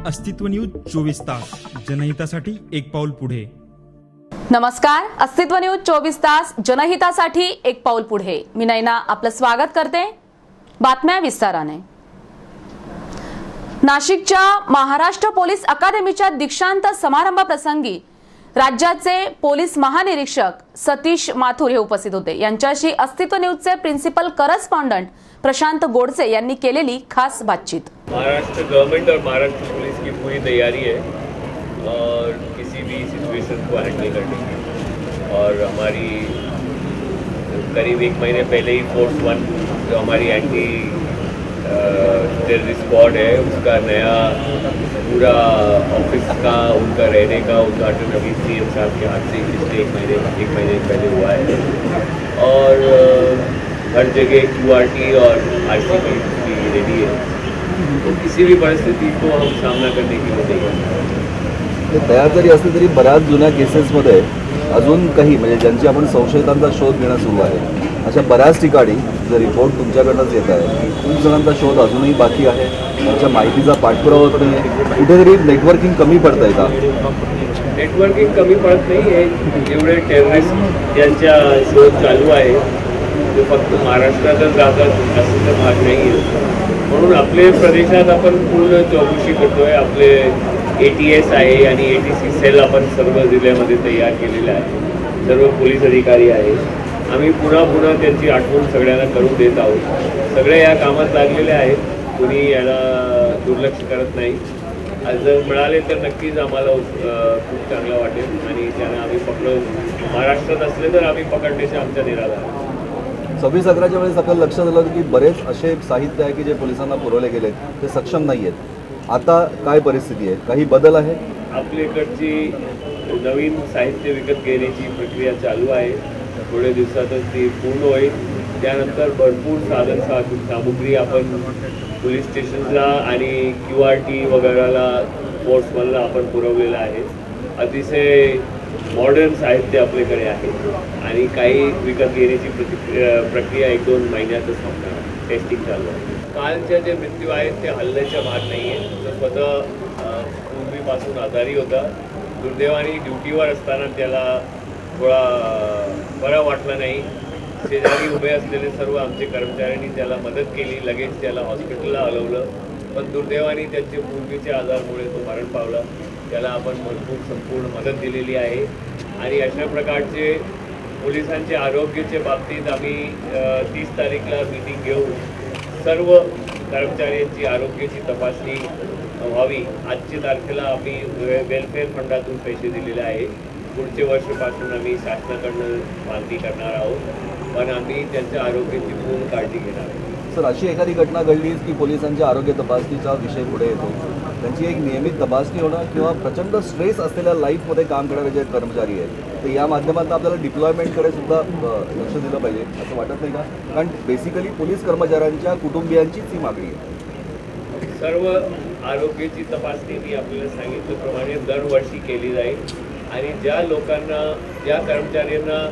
अस्तित्व न्यूज 24 तास जनहितासाठी एक पाऊल पुढे। नमस्कार, अस्तित्व न्यूज 24 तास जनहितासाठी एक पाऊल पुढे। मी नैना आपलं स्वागत करते। बातम्या विस्ताराने। नाशिकच्या महाराष्ट्र पोलीस अकादमीच्या दीक्षांत समारंभ प्रसंगी राज्याचे पोलीस महानिरीक्षक सतीश माथुर हे उपस्थित होते। यांच्याशी अस्तित्व न्यूजचे प्रिंसिपल करस्पॉन्डंट प्रशांत गोडसे यांनी केलेली खास बातचीत। महाराष्ट्र गवर्नमेंट और महाराष्ट्र पुलिस की पूरी तैयारी है और किसी भी सिचुएशन को हैंडल करने की। और हमारी करीब एक महीने पहले ही फोर्स 1 जो हमारी एंटी टेररिस्ट स्क्वाड है उसका नया पूरा ऑफिस का उनका रहने का उद्घाटन अभी सीएम साहब के हाथ से पिछले एक महीने पहले हुआ है। और हर जगह QRT और RCP की रेडी है, तो किसी भी परिस्थिती को हम सामना करने की लिए तैयार। तयार जरी असली तरी बऱ्याच जुन्या केसेसमध्ये अजून काही म्हणजे ज्यांची आपण संशयितांचा शोध घेणं सुरू आहे, अशा बऱ्याच ठिकाणी जर रिपोर्ट तुमच्याकडनंच येत आहे, खूप जणांचा शोध अजूनही बाकी आहे, त्यांच्या माहितीचा पाठपुरावा होत नाही, कुठेतरी नेटवर्किंग कमी पडतंय का? नेटवर्किंग कमी पडत नाही आहे। जेवढे टेररिस्ट यांच्या शोध चालू आहे ते फक्त महाराष्ट्रातच राहतात असं तर भाग नाही आहे। म्हणून आपले प्रदेशात आपण पूर्ण चौकशी करतोय। आपले ATS आहे आणि ATC सेल आपण सर्व जिल्ह्यामध्ये तयार केलेले आहे। सर्व पोलीस अधिकारी आहे। आम्ही पुन्हा त्यांची आठवण सगळ्यांना करून देत आहोत। सगळे या कामात लागलेले आहेत, कोणी याला दुर्लक्ष करत नाही। आज जर मिळाले तर नक्कीच आम्हाला खूप चांगलं वाटेल आणि त्यांना आम्ही पकडू। महाराष्ट्रात असले तर आम्ही पकडण्याचे आमच्या निराला आहे। 26/11च्या वेळेस आपलं लक्षात आलं की बरेच असे साहित्य आहे की जे पोलिसांना पुरवले गेले ते सक्षम नाही आहेत। आता काय परिस्थिती आहे? काही बदल आहे? आपल्याकडची नवीन साहित्य विकत घेण्याची प्रक्रिया चालू आहे। थोड्या दिवसातच ती पूर्ण होईल। त्यानंतर भरपूर सामुग्री आपण पोलीस स्टेशनला आणि QRT वगैरेला फोर्स 1ला आपण पुरवलेलं आहे। अतिशय मॉडर्न साहित्य आपल्याकडे आहे आणि काही विकत घेण्याची प्रक्रिया 1-2 महिन्यातच होणार। टेस्टिंग चालू आहे। कालच्या जे मृत्यू आहेत ते हल्ल्याच्या भाग नाही आहे। तो स्वतः पूर्वीपासून आजारी होता। दुर्दैवाने ड्युटीवर असताना त्याला थोडा बरा वाटला नाही। शेजारी उभे असलेले सर्व आमचे कर्मचाऱ्यांनी त्याला मदत केली, लगेच त्याला हॉस्पिटलला हलवलं, पण दुर्दैवाने त्याचे पूर्वीच्या आजारामुळे तो मरण पावला। त्याला आपण भरपूर संपूर्ण मदत दिलेली आहे आणि अशा प्रकारचे पोलिसांच्या आरोग्याच्या बाबतीत आम्ही 30 तारीखला मीटिंग घेऊन सर्व कर्मचाऱ्यांची आरोग्याची तपासणी व्हावी। आजच्या तारखेला आम्ही वेलफेअर फंडातून पैसे दिलेले आहे। पुढच्या वर्षापासून आम्ही शासनाकडून मागणी करणार आहोत, पण आम्ही त्यांच्या आरोग्याची पूर्ण काळजी घेणार आहोत। सर, अशी एखादी घटना घडली की पोलिसांच्या आरोग्य तपासणीचा विषय पुढे येतो, त्यांची एक नियमित तपासणी होणं किंवा प्रचंड स्ट्रेस असलेल्या लाईफमध्ये काम करणारे जे कर्मचारी आहेत ते या माध्यमातून आपल्याला डिप्लॉयमेंटकडे सुद्धा लक्ष दिलं पाहिजे असं वाटत नाही का? कारण बेसिकली पोलीस कर्मचाऱ्यांच्या कुटुंबियांचीच ही मागणी आहे। सर्व आरोग्याची तपासणी मी आपल्याला सांगितल्याप्रमाणे दरवर्षी केली जाईल आणि ज्या लोकांना, ज्या कर्मचाऱ्यांना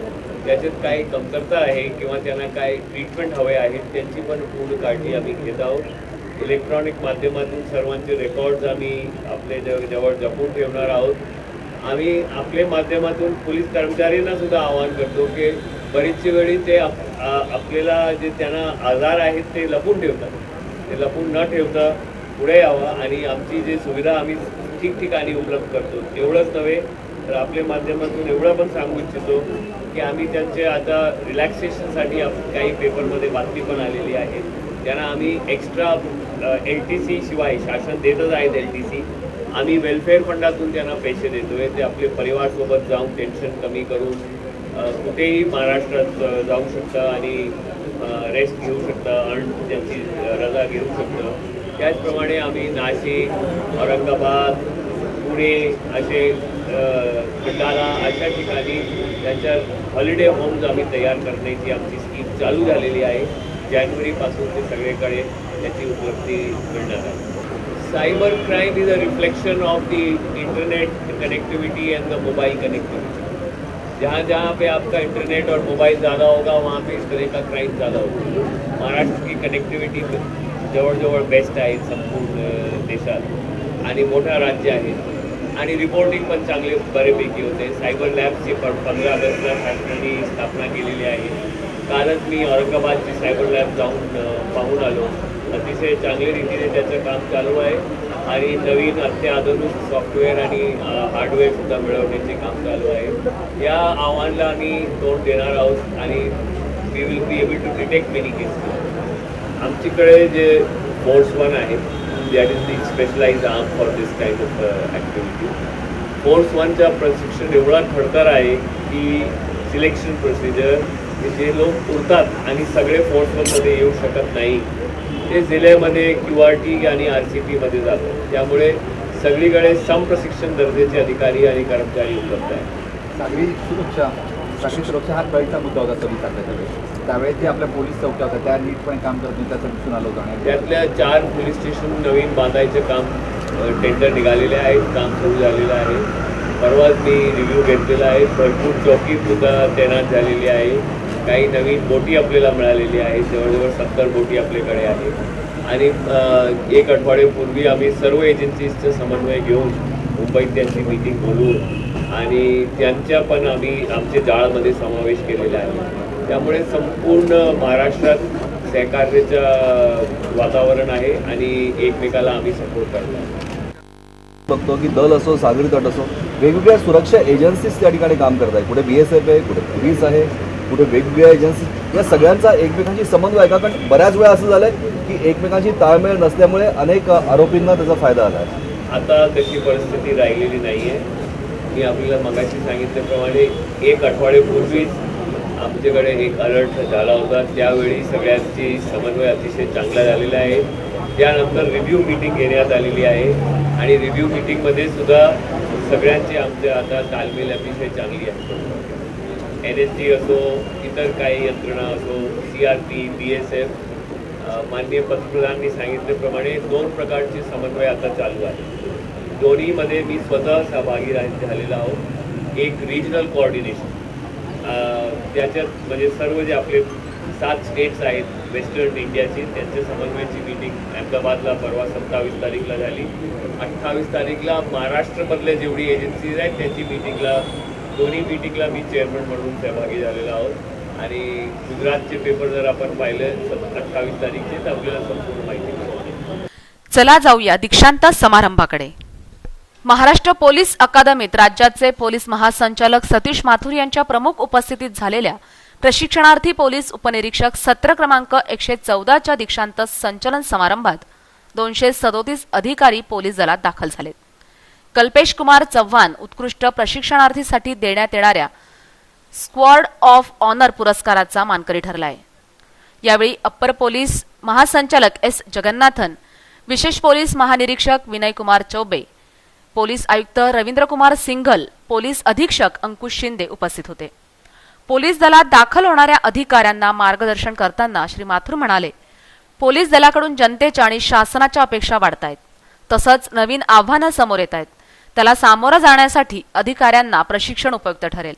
त्याच्यात काही कमतरता आहे किंवा त्यांना काही ट्रीटमेंट हवे आहेत त्यांची पण पूर्ण काळजी आम्ही घेत आहोत। इलेक्ट्रॉनिक माध्यमातून सर्वांचे रेकॉर्ड्स आम्ही आपले जवळ जपून ठेवणार आहोत। आम्ही आपल्या माध्यमातून पोलीस कर्मचाऱ्यांना सुद्धा आवाहन करतो की बरीचशी वेळी ते आपल्याला जे त्यांना आजार आहेत ते लपून ठेवतात, ते लपून न ठेवता पुढे यावं आणि आमची जी सुविधा आम्ही ठिकठिकाणी उपलब्ध करतो। तेवढंच नव्हे तर आपल्या माध्यमातून एवढं पण सांगू इच्छितो की आम्ही त्यांचे आता रिलॅक्सेशनसाठी काही पेपरमध्ये बातमी पण आलेली आहे, त्यांना आम्ही एक्स्ट्रा LTC शिवाय शासन देतच आहेत LTC, आम्ही वेलफेअर फंडातून त्यांना पैसे देतोय। ते आपले परिवारसोबत जाऊन टेन्शन कमी करून कुठेही महाराष्ट्रात जाऊ शकता आणि रेस्ट घेऊ शकता आणि त्यांची रजा घेऊ शकता। त्याचप्रमाणे आम्ही नाशिक, औरंगाबाद, पुणे असे खंडाला अशा ठिकाणी त्यांच्या हॉलिडे होम्स आम्ही तयार करण्याची आमची स्कीम चालू झालेली आहे। जानेवारीपासून ते सगळीकडे त्याची उपलब्धी मिळणार आहे। Cyber crime is a reflection of the internet connectivity end the mobile connectivity. जहाँ जहाँ पे आपका इंटरनेट और मोबाइल ज़्यादा होगा वहाँ पे इस तरह का क्राइम ज़्यादा होगा। महाराष्ट्र की कनेक्टिविटी जवळ जवळ बेस्ट आहे संपूर्ण देशात। आणि मोठा राज्य आहे आणि रिपोर्टिंग पण चांगले बऱ्यापैकी होते. सायबर लॅबची पण 15 ऑगस्टला शासनाने स्थापना केलेली आहे. कालच मी औरंगाबादची सायबर लॅब जाऊन पाहून आलो. अतिशय चांगल्या रीतीने त्याचं काम चालू आहे आणि नवीन अत्याधुनिक सॉफ्टवेअर आणि हार्डवेअरसुद्धा मिळवण्याचे काम चालू आहे. या आव्हानाला आम्ही तोंड देणार आहोत आणि we will be able to detect many cases. आमच्याकडे जे फोर्स 1 आहे, that is the specialise arm for this kind of activity. Force 1चा प्रशिक्षण एवढा खडतर आहे की सिलेक्शन प्रोसिजर, जे लोक उरतात आणि सगळे फोर्स 1मध्ये येऊ शकत नाही, ते जिल्ह्यामध्ये QRT आणि RCPमध्ये जातात. त्यामुळे सगळीकडे समप्रशिक्षण दर्जाचे अधिकारी आणि कर्मचारी उपलब्ध आहेत. सागरी सुरक्षा हा कळीचा मुद्दा होता 26 तारखेच्या त्यावेळेस ते आपल्या पोलीस चौक्या होत्या, त्या नीटपणे काम करत नाही त्याचं दिसून आलं होतं. आणि त्यातल्या 4 पोलीस स्टेशन नवीन बांधायचं काम टेंडर निघालेले आहेत, काम सुरू झालेलं आहे. परवाच मी रिव्ह्यू घेतलेला आहे. भरपूर चौकीसुद्धा तैनात झालेली आहे. काही नवीन बोटी आपल्याला मिळालेली आहेत, जवळजवळ 70 बोटी आपल्याकडे आहे. आणि 1 आठवड्यापूर्वी आम्ही सर्व एजन्सीजचं समन्वय घेऊन मुंबईत त्यांची मीटिंग बोलवून आणि त्यांच्या पण आम्ही आमच्या जाळामध्ये समावेश केलेला आहे. त्यामुळे संपूर्ण महाराष्ट्रात सहकार्याचं वातावरण आहे आणि एकमेकाला आम्ही सपोर्ट करतो. बघतो की दल असो, सागरी तट असो, वेगवेगळ्या सुरक्षा एजन्सीज त्या ठिकाणी काम करत आहेत. कुठे BSF आहे, कुठे पोलीस आहे, कुठे वेगवेगळ्या एजन्सी. या सगळ्यांचा एकमेकांशी समन्वय आहे का? कारण बऱ्याच वेळा असं झालं आहे की एकमेकांशी ताळमेळ नसल्यामुळे अनेक आरोपींना त्याचा फायदा आला आहे. आता तशी परिस्थिती राहिलेली नाही आहे. मी आपल्याला मगाशी सांगितल्याप्रमाणे 1 आठवड्यापूर्वीच आमच्याकडे एक अलर्ट झाला होता. त्यावेळी सगळ्यांची समन्वय अतिशय चांगला झालेला आहे. त्यानंतर रिव्ह्यू मीटिंग घेण्यात आलेली आहे आणि रिव्ह्यू मीटिंगमध्ये सुद्धा सगळ्यांची आमच्या आता तालमेल अतिशय चांगली आहे. NSD असो, इतर काही यंत्रणा असो, CRP, BSF, माननीय पंतप्रधानांनी सांगितल्याप्रमाणे 2 प्रकारचे समन्वय आता चालू आहे. दोन्हीमध्ये मी स्वतः सहभागी झालेला आहोत. एक रिजनल कोऑर्डिनेशन, त्याच्यात म्हणजे सर्व जे आपले 7 स्टेट्स आहेत वेस्टर्न इंडियाची, त्यांच्या समन्वयाची मीटिंग अहमदाबादला परवा 27 तारीखला झाली. 28 तारीखला महाराष्ट्रमधल्या जेवढी एजन्सीज आहेत त्यांची मीटिंगला, दोन्ही मीटिंगला मी चेअरमन म्हणून सहभागी झालेला आहोत. आणि गुजरातचे पेपर जर आपण पाहिलं 28 तारीखचे, तर आपल्याला संपूर्ण माहिती मिळेल. चला जाऊया दीक्षांत समारंभाकडे. महाराष्ट्र पोलीस अकादमीत राज्याचे पोलीस महासंचालक सतीश माथुर यांच्या प्रमुख उपस्थितीत झालेल्या प्रशिक्षणार्थी पोलीस उपनिरीक्षक सत्र क्रमांक 114च्या दीक्षांत संचलन समारंभात 237 अधिकारी पोलीस दलात दाखल झालेत. कल्पेश कुमार चव्हाण उत्कृष्ट प्रशिक्षणार्थीसाठी देण्यात येणाऱ्या स्क्वॉड ऑफ ऑनर पुरस्काराचा मानकरी ठरलाय. यावेळी अप्पर पोलीस महासंचालक S जगन्नाथन, विशेष पोलीस महानिरीक्षक विनय कुमार चौबे, पोलीस आयुक्त रवींद्र कुमार सिंघल, पोलीस अधीक्षक अंकुश शिंदे उपस्थित होते. पोलीस दलात दाखल होणाऱ्या अधिकाऱ्यांना मार्गदर्शन करताना श्री माथुर म्हणाले, पोलीस दलाकडून जनतेच्या आणि शासनाच्या अपेक्षा वाढतायत. तसंच नवीन आव्हानं समोर येत आहेत. त्याला सामोरं जाण्यासाठी अधिकाऱ्यांना प्रशिक्षण उपयुक्त ठरेल.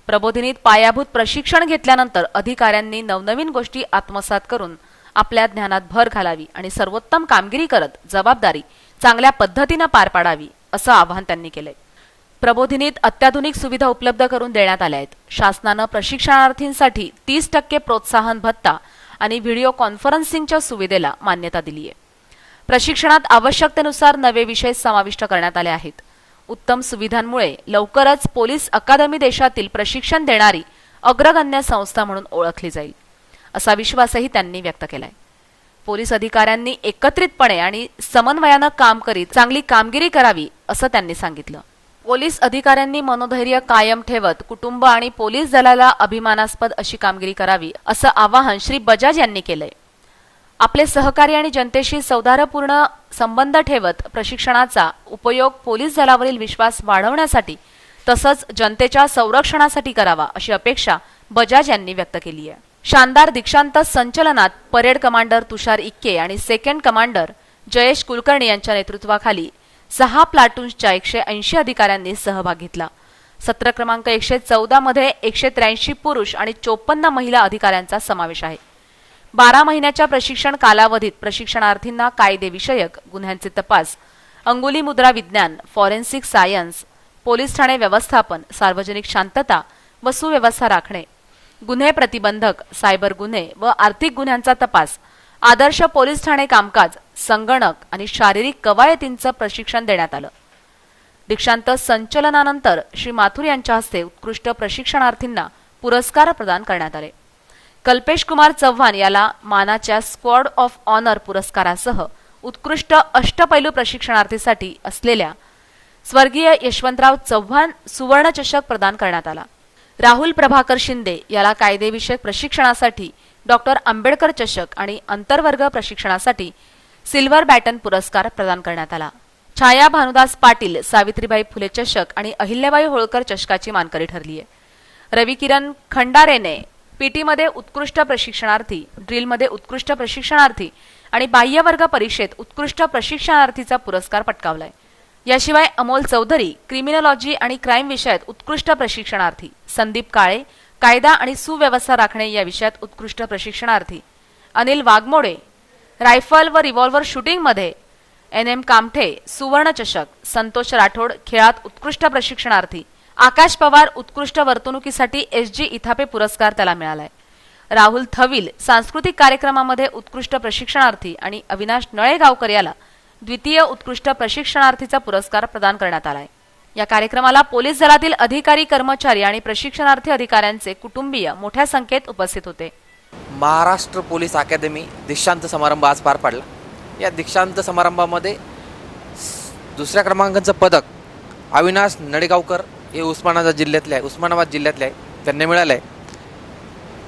प्रबोधिनीत पायाभूत प्रशिक्षण घेतल्यानंतर अधिकाऱ्यांनी नवनवीन गोष्टी आत्मसात करून आपल्या ज्ञानात भर घालावी आणि सर्वोत्तम कामगिरी करत जबाबदारी चांगल्या पद्धतीनं पार पाडावी, असं आवाहन त्यांनी केलंय. प्रबोधिनीत अत्याधुनिक सुविधा उपलब्ध करून देण्यात आल्या आहेत. शासनानं प्रशिक्षणार्थींसाठी 30% प्रोत्साहन भत्ता आणि व्हिडिओ कॉन्फरन्सिंगच्या सुविधेला मान्यता दिली आहे. प्रशिक्षणात आवश्यकतेनुसार नवे विषय समाविष्ट करण्यात आले आहेत. उत्तम सुविधांमुळे लवकरच पोलीस अकादमी देशातील प्रशिक्षण देणारी अग्रगण्य संस्था म्हणून ओळखली जाईल, असा विश्वासही त्यांनी व्यक्त केलाय. पोलीस अधिकाऱ्यांनी एकत्रितपणे आणि समन्वयानं काम करीत चांगली कामगिरी करावी, असं त्यांनी सांगितलं. पोलीस अधिकाऱ्यांनी मनोधैर्य कायम ठेवत कुटुंब आणि पोलीस दलाला अभिमानास्पद अशी कामगिरी करावी, असं आवाहन श्री बजाज यांनी केलंय. आपले सहकारी आणि जनतेशी सौहार्दपूर्ण संबंध ठेवत प्रशिक्षणाचा उपयोग पोलीस दलावरील विश्वास वाढवण्यासाठी तसंच जनतेच्या संरक्षणासाठी करावा, अशी अपेक्षा बजाज यांनी व्यक्त केली आहे. शानदार दीक्षांत संचलनात परेड कमांडर तुषार इक्के आणि सेकंड कमांडर जयेश कुलकर्णी यांच्या नेतृत्वाखाली 6 प्लाटून्सच्या 180 अधिकाऱ्यांनी सहभाग घेतला. सत्र क्रमांक 114 मध्ये 183 पुरुष आणि 54 महिला अधिकाऱ्यांचा समावेश आहे. 12 महिन्याच्या प्रशिक्षण कालावधीत प्रशिक्षणार्थींना कायदेविषयक गुन्ह्यांचे तपास अंगुली मुद्रा विज्ञान, फॉरेन्सिक सायन्स, पोलीस ठाणे व्यवस्थापन, सार्वजनिक शांतता व सुव्यवस्था राखणे, गुन्हे प्रतिबंधक, सायबर गुन्हे व आर्थिक गुन्ह्यांचा तपास, आदर्श पोलीस ठाणे कामकाज, संगणक आणि शारीरिक कवायतींचं प्रशिक्षण देण्यात आलं. दीक्षांत संचलनानंतर श्री माथुर यांच्या हस्ते उत्कृष्ट प्रशिक्षणार्थींना पुरस्कार प्रदान करण्यात आले. कल्पेश कुमार चव्हाण याला मानाच्या स्क्वॉड ऑफ ऑनर पुरस्कारासह उत्कृष्ट अष्टपैलू प्रशिक्षणार्थीसाठी असलेल्या स्वर्गीय यशवंतराव चव्हाण सुवर्ण चषक प्रदान करण्यात आला. राहुल प्रभाकर शिंदे याला कायदेविषयक प्रशिक्षणासाठी डॉक्टर आंबेडकर चषक आणि आंतरवर्ग प्रशिक्षणासाठी सिल्वर बॅटन पुरस्कार प्रदान करण्यात आला. छाया भानुदास पाटील सावित्रीबाई फुले चषक आणि अहिल्याबाई होळकर चषकाची मानकरी ठरली आहे. रविकिरण खंडारेने पीटीमध्ये उत्कृष्ट प्रशिक्षणार्थी, ड्रिलमध्ये उत्कृष्ट प्रशिक्षणार्थी आणि बाह्यवर्ग परीक्षेत उत्कृष्ट प्रशिक्षणार्थीचा पुरस्कार पटकावलाय. याशिवाय अमोल चौधरी क्रिमिनॉलॉजी आणि क्राईम विषयात उत्कृष्ट प्रशिक्षणार्थी, संदीप काळे कायदा आणि सुव्यवस्था राखणे या विषयात उत्कृष्ट प्रशिक्षणार्थी, अनिल वाघमोडे रायफल व रिव्हॉल्व्हर शूटिंगमध्ये, NM कामठे सुवर्ण चषक, संतोष राठोड खेळात उत्कृष्ट प्रशिक्षणार्थी, आकाश पवार उत्कृष्ट वर्तणुकीसाठी SG इथापे पुरस्कार त्याला मिळालाय. राहुल थविल सांस्कृतिक कार्यक्रमामध्ये उत्कृष्ट प्रशिक्षणार्थी आणि अविनाश नळेगावकर याला द्वितीय उत्कृष्ट प्रशिक्षणार्थीचा पुरस्कार प्रदान करण्यात आलाय. या कार्यक्रमाला पोलीस दलातील अधिकारी, कर्मचारी आणि प्रशिक्षणार्थी अधिकाऱ्यांचे कुटुंबीय मोठ्या संख्येत उपस्थित होते. महाराष्ट्र पोलीस अकादमी दीक्षांत समारंभ आज पार पडला. या दीक्षांत समारंभामध्ये दुसऱ्या क्रमांकाचं पदक अविनाश नळेगावकर हे उस्मानाबाद जिल्ह्यातले आहे, त्यांना मिळालं आहे.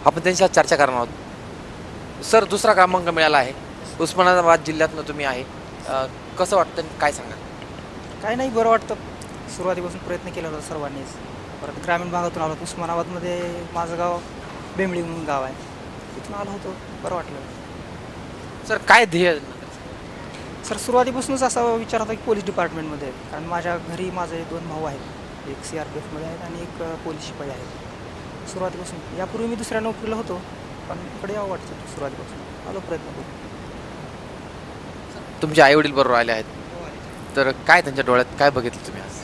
आपण त्यांच्याशी चर्चा करणार आहोत. सर, दुसरा क्रमांक मिळाला आहे, उस्मानाबाद जिल्ह्यातनं तुम्ही आहे, कसं वाटतं, काय सांगा? काय नाही, बरं वाटतं. सुरुवातीपासून प्रयत्न केला होता सर्वांनीच. परत ग्रामीण भागातून आलो. उस्मानाबादमध्ये माझं गाव बेंबळी म्हणून गाव आहे, तिथून आलो होतो, बरं वाटलं. सर, काय ध्येय? सर, सुरुवातीपासूनच असा विचार होता की पोलीस डिपार्टमेंटमध्ये, कारण माझ्या घरी माझे 2 भाऊ आहेत, एक CRPFमध्ये आहेत आणि एक पोलीस शिपाई आहेत. सुरुवातीपासून यापूर्वी मी दुसऱ्या नोकरीला होतो, पण इकडे यावं वाटतं. सुरुवातीपासून आलो, प्रयत्न करू. तुमचे आई वडील बरोबर आले आहेत, तर काय त्यांच्या डोळ्यात काय बघितलं तुम्ही आज?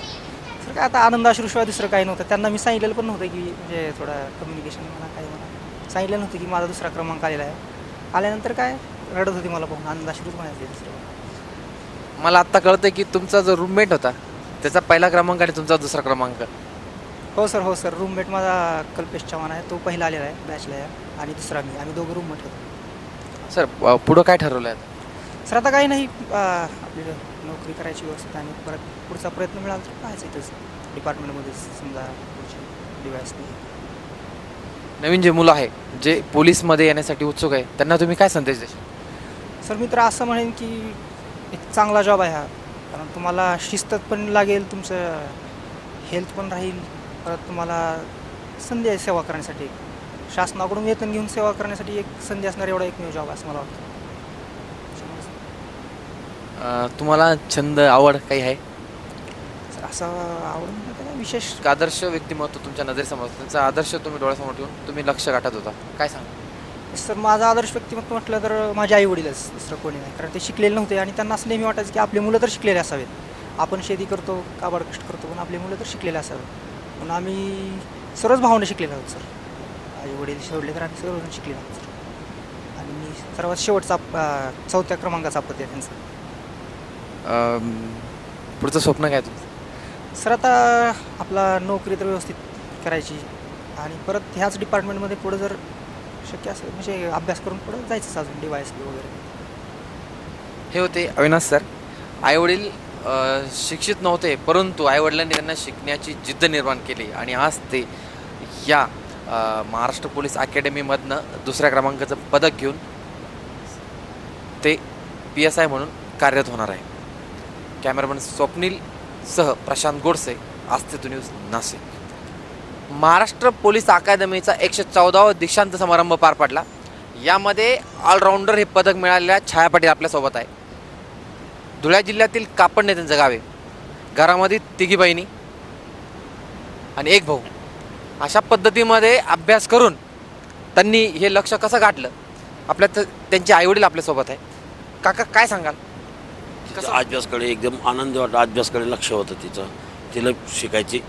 सर, काय आता आनंदाश्रूशिवाय दुसरं काही नव्हतं. त्यांना मी सांगितलेलं पण नव्हतं की म्हणजे थोडं कम्युनिकेशन म्हणा काय म्हणा, सांगितलं नव्हतं की माझा दुसरा क्रमांक आलेला आहे. आल्यानंतर काय रडत होती मला पाहून, आनंदाश्रूच म्हणायचे दुसरं. मला आत्ता कळतं की तुमचा जो रूममेट होता त्याचा पहिला क्रमांक आणि तुमचा दुसरा क्रमांक. हो सर, रूममेट माझा कल्पेश चव्हाण आहे, तो पहिला आलेला आहे बॅचला आहे, आणि दुसरा मी, आम्ही दोघं रूममेट होतो. सर, पुढं काय ठरवलं आहे? सर, आता काही नाही, आपली नोकरी करायची व्यवस्थित आणि परत पुढचा प्रयत्न मिळाला तर पाहायचं इथंच डिपार्टमेंटमध्ये, समजा पुढची डिवाइस. नवीन जे मुलं आहे जे पोलीसमध्ये येण्यासाठी उत्सुक आहे त्यांना तुम्ही काय संदेश द्याल? सर, मी तर असं म्हणेन की एक चांगला जॉब आहे हा, कारण तुम्हाला शिस्त पण लागेल, तुमचं हेल्थ पण राहील, परत तुम्हाला संधी आहे सेवा करण्यासाठी. शासनाकडून वेतन घेऊन सेवा करण्यासाठी एक संधी असणार एवढा एकमेव जॉब असं मला वाटतं. तुम्हाला छंद, आवड काही आहे? सर, असं आवडून काय विशेष. आदर्श व्यक्तिमत्व तुमच्या नजरेसमोर, त्यांचा आदर्श तुम्ही डोळ्यासमोर ठेवून तुम्ही लक्ष गाठत होता, काय सांगा? सर, माझा आदर्श व्यक्तिमत्व म्हटलं तर माझे आई वडीलच, दुसरं कोणी नाही, कारण ते शिकलेले नव्हते आणि त्यांना असं नेहमी वाटायचं की आपले मुलं तर शिकलेले असावेत. आपण शेती करतो, काबाड कष्ट करतो, पण आपले मुलं तर शिकलेले असावेत. पण आम्ही सर्वच भावंडं शिकलेलो आहोत सर. आई वडील सोडले तर आम्ही सर्वजण शिकलेलो आहोत सर. आणि मी सर्वात शेवटचा 4थ्या क्रमांकाचा अपत्य आहे त्यांचं. पुढचं स्वप्न काय तुमचं? सर, आता आपला नोकरी तर व्यवस्थित करायची आणि परत ह्याच डिपार्टमेंटमध्ये पुढं जर शक्य असेल म्हणजे अभ्यास करून पुढं जायचं अजून DYSP वगैरे. हे होते अविनाश सर. आईवडील शिक्षित नव्हते, परंतु आईवडिलांनी त्यांना शिकण्याची जिद्द निर्माण केली आणि आज ते या महाराष्ट्र पोलीस अकॅडमीमधनं दुसऱ्या क्रमांकाचं पदक घेऊन ते PSI म्हणून कार्यरत होणार आहे. कॅमेरामन स्वप्नील सह प्रशांत गोडसे, अस्तित्व न्यूज, नाशिक. महाराष्ट्र पोलीस अकादमीचा 114वा दीक्षांत समारंभ पार पडला. यामध्ये ऑलराऊंडर हे पदक मिळालेल्या छाया पाटील आपल्यासोबत आहे. धुळे जिल्ह्यातील कापडणे त्यांचं गाव आहे. घरामध्ये 3 बहिणी आणि 1 भाऊ. अशा पद्धतीमध्ये अभ्यास करून त्यांनी हे लक्ष्य कसं गाठलं, त्यांचे आईवडील आपल्यासोबत आहे. काका, काय सांगाल? तिचं अभ्यासकडे एकदम आनंद वाटला, अभ्यासकडे लक्ष होतं तिचं. तिला शिकायची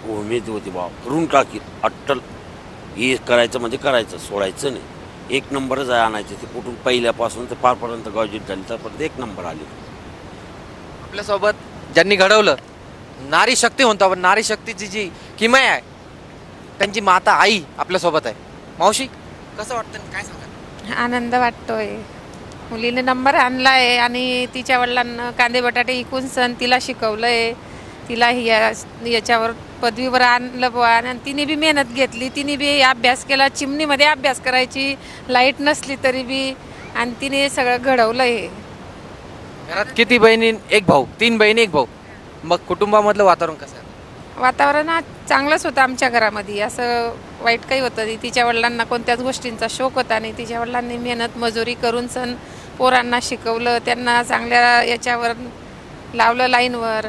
उमेद होती, बा करून टाकी अट्टल, हे करायचं म्हणजे करायचं, सोडायचं नाही. एक नंबरच आहे आणायचं. ते कुठून पहिल्यापासून ते पारपर्यंत ग्रॅज्युएट झाली तर एक नंबर आली. आपल्यासोबत ज्यांनी घडवलं, नारी शक्ती म्हणतो आपण, नारी शक्तीची जी किमया आहे, त्यांची माता आई आपल्यासोबत आहे. मावशी, कसं वाटतं आणि काय सांगा? आनंद वाटतोय. मुलीने नंबर आणलाय आणि तिच्या वडिलांना कांदे बटाटे विकून सण तिला शिकवलंय. तिला याच्यावर पदवीवर आणलं बुवा. आणि तिने बी मेहनत घेतली, तिने बी अभ्यास केला. चिमणीमध्ये अभ्यास करायची, लाईट नसली तरी बी, आणि तिने सगळं घडवलंय. घरात किती बहिणी? एक भाऊ. 3 बहिणी 1 भाऊ. मग कुटुंबामधलं वातावरण कसं आहे? वातावरण आज चांगलंच होतं आमच्या घरामध्ये, असं वाईट काही होतं नाही. तिच्या वडिलांना कोणत्याच गोष्टींचा शौक होता नाही. तिच्या वडिलांनी मेहनत मजुरी करून सण पोरांना शिकवलं, त्यांना चांगल्या याच्यावर लावलं, लाईनवर.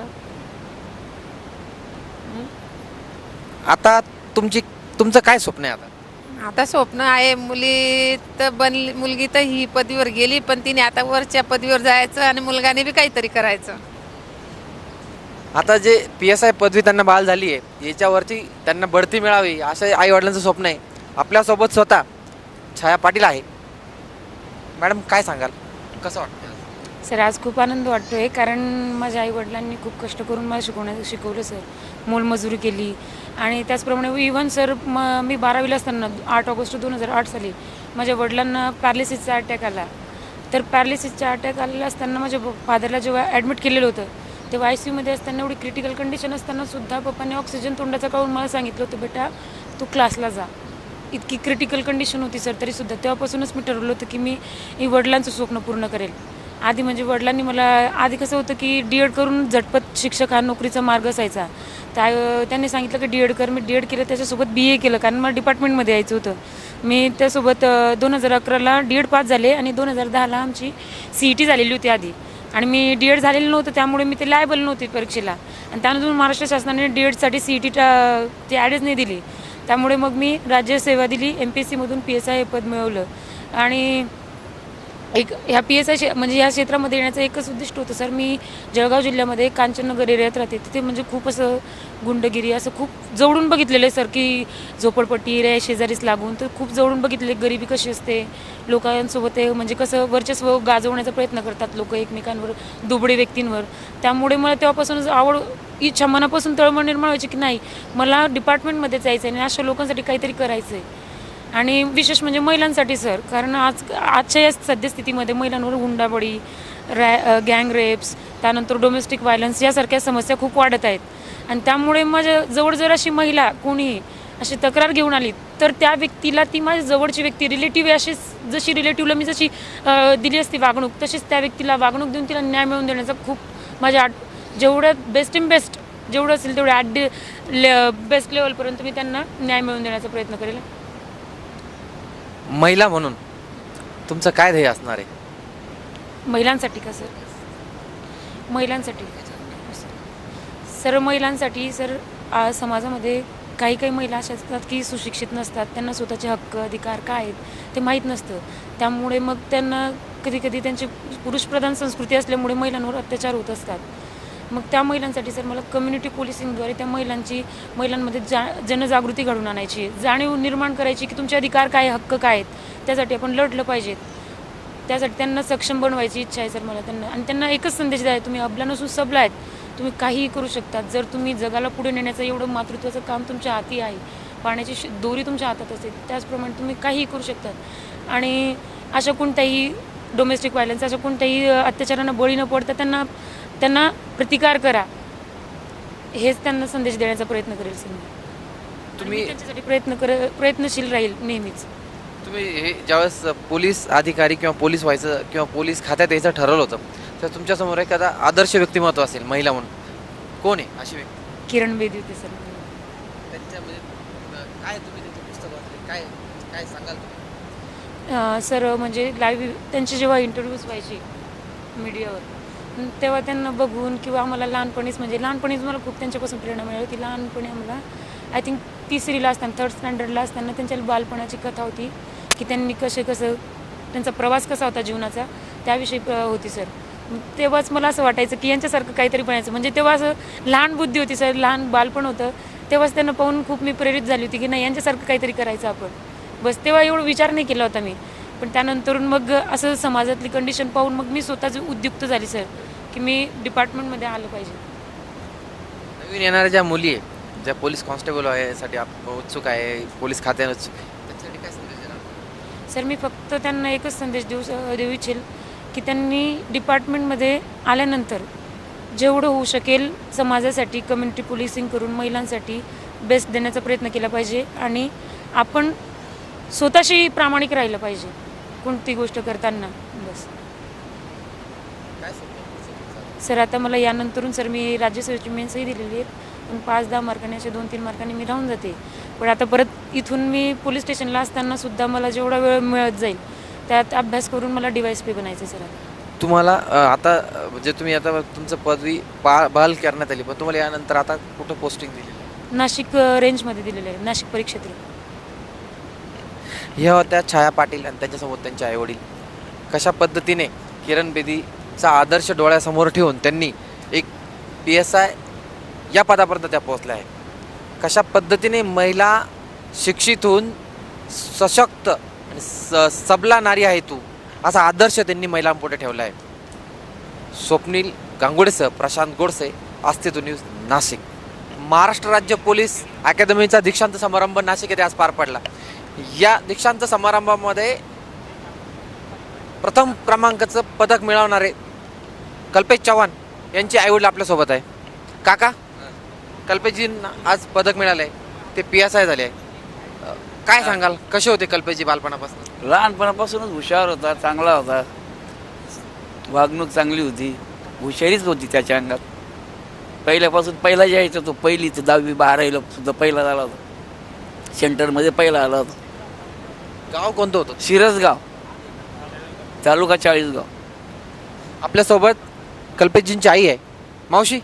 आता तुमचं काय स्वप्न आहे आता? आता स्वप्न आहे मुली तर बनली, मुलगी तर ही पदवीवर गेली, पण तिने आता वरच्या पदवीवर जायचं आणि मुलगाने बी काहीतरी करायचं. आता जे PSI पदवी त्यांना बहाल झाली आहे, याच्यावरती त्यांना बढती मिळावी असं आई वडिलांचं स्वप्न आहे. आपल्यासोबत स्वतः छाया पाटील आहे. मॅडम, काय सांगाल, कसं वाटतं? सर, आज खूप आनंद वाटतो आहे, कारण माझ्या आईवडिलांनी खूप कष्ट करून मला शिकवलं सर. मोलमजुरी केली आणि त्याचप्रमाणे इव्हन सर मी 12वीला असताना 8 ऑगस्ट 2008 साली माझ्या वडिलांना पॅरालिसिसचा अटॅक आला. तर पॅरालिसिसचा अटॅक आलेला असताना माझ्या फादरला जेव्हा ॲडमिट केलेलं होतं, तेव्हा ICUमध्ये असताना एवढी क्रिटिकल कंडिशन असताना सुद्धा पप्पाने ऑक्सिजन तोंडाचा काढून मला सांगितलं होतं, बेटा तू क्लासला जा. इतकी क्रिटिकल कंडिशन होती सर. तरीसुद्धा तेव्हापासूनच मी ठरवलं होतं की मी वडिलांचं स्वप्न पूर्ण करेल. आधी म्हणजे वडिलांनी मला, आधी कसं होतं की D.Ed करून झटपट शिक्षक हा नोकरीचा मार्ग असायचा. त्यांनी सांगितलं की D.Ed कर. मी D.Ed केलं, त्याच्यासोबत BA केलं, कारण मला डिपार्टमेंटमध्ये यायचं होतं. मी त्यासोबत 2011ला D.Ed पास झाले आणि 2010ला आमची CET झालेली होती आधी. आणि मी D.Ed झालेलं नव्हतं, त्यामुळे मी ते लायबल नव्हते परीक्षेला. आणि त्यानंतर महाराष्ट्र शासनाने D.Edसाठी CET ते ॲडच नाही दिली. त्यामुळे मग मी राज्यसेवा दिली, MPSCमधून PSI हे पद मिळवलं. आणि ह्या PSI म्हणजे ह्या क्षेत्रामध्ये येण्याचं एकच उद्दिष्ट होतं सर. मी जळगाव जिल्ह्यामध्ये कांचननगर एरियात राहते. तिथे म्हणजे खूप असं गुंडगिरी असं खूप जवळून बघितलेलं आहे सर, की झोपडपट्टी एरिया शेजारीच लागून, तर खूप जवळून बघितले गरिबी कशी असते. लोकांसोबत म्हणजे कसं वर्चस्व गाजवण्याचा प्रयत्न करतात लोक एकमेकांवर, दुबळे व्यक्तींवर. त्यामुळे मला तेव्हापासूनच आवड, इच्छा मनापासून तळमळ निर्माण व्हायची की नाही, मला डिपार्टमेंटमध्ये जायचं आहे आणि अशा लोकांसाठी काहीतरी करायचं आहे. आणि विशेष म्हणजे महिलांसाठी सर, कारण आजच्या या सद्यस्थितीमध्ये महिलांवर हुंडाबळी, गँग रेप्स, त्यानंतर डोमेस्टिक व्हायलन्स यासारख्या समस्या खूप वाढत आहेत. आणि त्यामुळे माझ्या जवळ जर अशी महिला कोणी अशी तक्रार घेऊन आली, तर त्या व्यक्तीला, ती माझ्या जवळची व्यक्ती, रिलेटिव्ह अशीच, जशी रिलेटिव्हला मी जशी दिली असती वागणूक, तशीच त्या व्यक्तीला वागणूक देऊन तिला न्याय मिळवून देण्याचा खूप माझ्या जेवढं बेस्ट इन बेस्ट जेवढं असेल तेवढं बेस्ट लेवलपर्यंत मी त्यांना न्याय मिळवून देण्याचा प्रयत्न करेल. महिला म्हणून तुमचं काय ध्येय असणार आहे? महिलांसाठी का सर? महिलांसाठी सर, महिलांसाठी सर, समाजामध्ये काही महिला अशा असतात की सुशिक्षित नसतात. त्यांना स्वतःचे हक्क अधिकार काय आहेत ते माहीत नसतं. त्यामुळे मग त्यांना कधी त्यांची पुरुषप्रधान संस्कृती असल्यामुळे महिलांवर अत्याचार होत असतात. मग त्या महिलांसाठी सर मला कम्युनिटी पोलिसिंगद्वारे त्या महिलांमध्ये जनजागृती घडवून आणायची, जाणीव निर्माण करायची की तुमचे अधिकार काय, हक्क काय आहेत, त्यासाठी आपण लढलं पाहिजेत. त्यासाठी त्यांना सक्षम बनवायची इच्छा आहे सर मला त्यांना. आणि त्यांना एकच संदेश द्यायचा, तुम्ही अबला नसून सबला आहेत, तुम्ही काहीही करू शकतात. जर तुम्ही जगाला पुढे नेण्याचं एवढं मातृत्वाचं काम तुमच्या हाती आहे, पाण्याची दोरी तुमच्या हातात असेल, त्याचप्रमाणे तुम्ही काहीही करू शकतात. आणि अशा कोणत्याही डोमेस्टिक व्हायलन्स, अशा कोणत्याही अत्याचारांना बळी न पडता त्यांना प्रतिकार करा, हेच त्यांना संदेश देण्याचा प्रयत्न करेल सर. तुम्ही त्यांच्यासाठी प्रयत्नशील राहील नेहमीच. तुम्ही हे ज्यावेळेस पोलीस अधिकारी किंवा पोलीस व्हायचं किंवा पोलीस खात्यात यायचं ठरवलं होतं, तर तुमच्यासमोर एखादा आदर्श व्यक्तिमत्व असेल महिला म्हणून, कोण आहे अशी व्यक्ती? किरण बेदी होते सर. त्यांच्यामध्ये काय तुम्ही त्यांचे पुस्तक वाचले, काय सांगाल तुम्ही? सर म्हणजे लाईव्ह त्यांचे जेव्हा इंटरव्ह्यूज व्हायचे मीडियावर, तेव्हा त्यांना बघून किंवा आम्हाला लहानपणीच मला खूप त्यांच्यापासून प्रेरणा मिळाली होती. लहानपणी आम्हाला आय थिंक 3रीला असताना, 3rd स्टँडर्डला असताना त्यांच्या बालपणाची कथा होती की त्यांनी कसं त्यांचा प्रवास कसा होता जीवनाचा, त्याविषयी होती सर. तेव्हाच मला असं वाटायचं की यांच्यासारखं काहीतरी बनायचं. म्हणजे तेव्हा असं लहान बुद्धी होती सर, लहान बालपण होतं. तेव्हाच त्यांना पाहून खूप मी प्रेरित झाली होती की नाही यांच्यासारखं काहीतरी करायचं आपण. बस तेव्हा एवढं विचार नाही केला होता मी. पण त्यानंतरून मग असं समाजातली कंडिशन पाहून मग मी स्वतःच उद्युक्त झाली सर की मी डिपार्टमेंटमध्ये आलं पाहिजे. नवीन येणाऱ्या ज्या मुली आहे, ज्या पोलीस कॉन्स्टेबल यासाठी उत्सुक आहे, पोलीस खात्यात त्यांच्यासाठी काय संदेश देणार? सर मी फक्त त्यांना एकच संदेश देऊ इच्छेल की त्यांनी डिपार्टमेंटमध्ये आल्यानंतर जेवढं होऊ शकेल समाजासाठी कम्युनिटी पोलिसिंग करून महिलांसाठी बेस्ट देण्याचा प्रयत्न केला पाहिजे आणि आपण स्वतःशी प्रामाणिक राहिलं पाहिजे कोणती गोष्ट करताना. बस सर आता मला यानंतरून सर मी राज्यसेवेची मेन्सही दिलेली आहेत, पण 5-10 मार्कांनी असे 2-3 मार्कांनी मी राहून जाते. पण आता परत इथून मी पोलीस स्टेशनला असताना सुद्धा मला जेवढा वेळ मिळत जाईल त्यात अभ्यास करून मला DYSP बनायचं सर. तुम्हाला आता म्हणजे तुम्ही आता तुमचं पदवी बहाल करण्यात आली, पण तुम्हाला यानंतर आता कुठं पोस्टिंग दिलेली आहे? नाशिक रेंजमध्ये दिलेलं आहे, नाशिक परिक्षेत्र. ह्या होत्या छाया पाटील आणि त्यांच्यासोबत त्यांचे आईवडील. कशा पद्धतीने किरण बेदीचा आदर्श डोळ्यासमोर ठेवून त्यांनी एक PSI या पदापर्यंत त्या पोहोचल्या आहे. कशा पद्धतीने महिला शिक्षित होऊन सशक्त आणि सबला नारी आहे तू असा आदर्श त्यांनी महिलांपुढे ठेवला आहे. स्वप्नील गांगुडेसह प्रशांत गोडसे, अस्तित्व न्यूज, नाशिक. महाराष्ट्र राज्य पोलीस अकादमीचा दीक्षांत समारंभ नाशिक येथे आज पार पडला. या दीक्षांत समारंभामध्ये प्रथम क्रमांकाचं पदक मिळवणारे कल्पेश चव्हाण यांची आईवडील आपल्यासोबत आहे. काका, कल्पेशजींना आज पदक मिळालंय, ते PSI झाले आहे. काय सांगाल, कसे होते कल्पेशजी बालपणापासून? लहानपणापासूनच हुशार होता, चांगला होता, वागणूक चांगली होती, हुशारीच होती त्याच्या अंगात. पहिल्यापासून पहिला यायचा तो, पहिली ते 10वी 12वीला सुद्धा पहिला झाला होता, सेंटरमध्ये पहिला आला होता. गाव कोणतं होतं? शिरसगाव, तालुका चाळीसगाव. आपल्यासोबत कल्पेशजींची आई आहे. मावशी,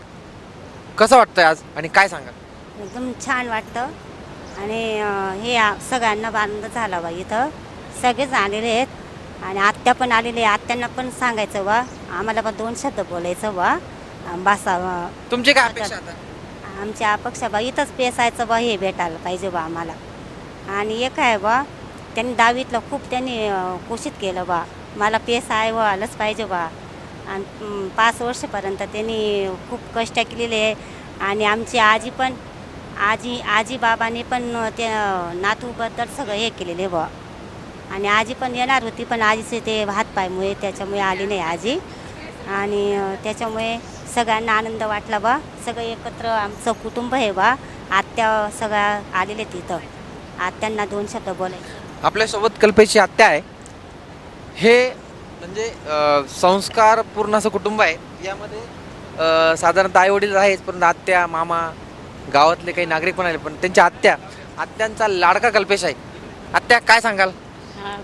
कसं वाटतंय आज आणि काय सांगाल? एकदम छान वाटतं आणि हे सगळ्यांना आनंद झाला बा. इथं सगळेच आलेले आहेत आणि आत्या पण आलेले आहे. आत्यांना पण सांगायचं बा, आम्हाला बा 2 शब्द बोलायचं बा. बसा. तुमची काय अपेक्षा आता? आमच्या अपेक्षा बा इथंच पेसायचं बा, हे भेटायला पाहिजे बा आम्हाला. आणि एक आहे बा, त्यांनी 10वीतलं खूप त्यांनी कोशिश केलं बा, मला पेसाय व आलंच पाहिजे बा. आणि 5 वर्षापर्यंत त्यांनी खूप कष्ट केलेले आहे. आणि आमची आजी पण आजी बाबांनी पण त्या नातूबद्दल सगळं हे केलेले बा. आणि आजी पण येणार होती, पण आजीचे ते हातपायमुळे त्याच्यामुळे आली नाही आजी. आणि त्याच्यामुळे सगळ्यांना आनंद वाटला बा. सगळं एकत्र आमचं कुटुंब आहे बा. आत्या सगळ्या आलेले तिथं, आत्यांना 2 शब्द बोलायचे. आपल्यासोबत कल्पेशची आत्या आहे. हे म्हणजे संस्कार पूर्ण असं कुटुंब आहे. यामध्ये साधारणतः आई वडील आहेच, पण आत्या, मामा, गावातले काही नागरिक पण आले, पण त्यांच्या आत्यांचा लाडका कल्पेश आहे. आत्या, काय सांगाल?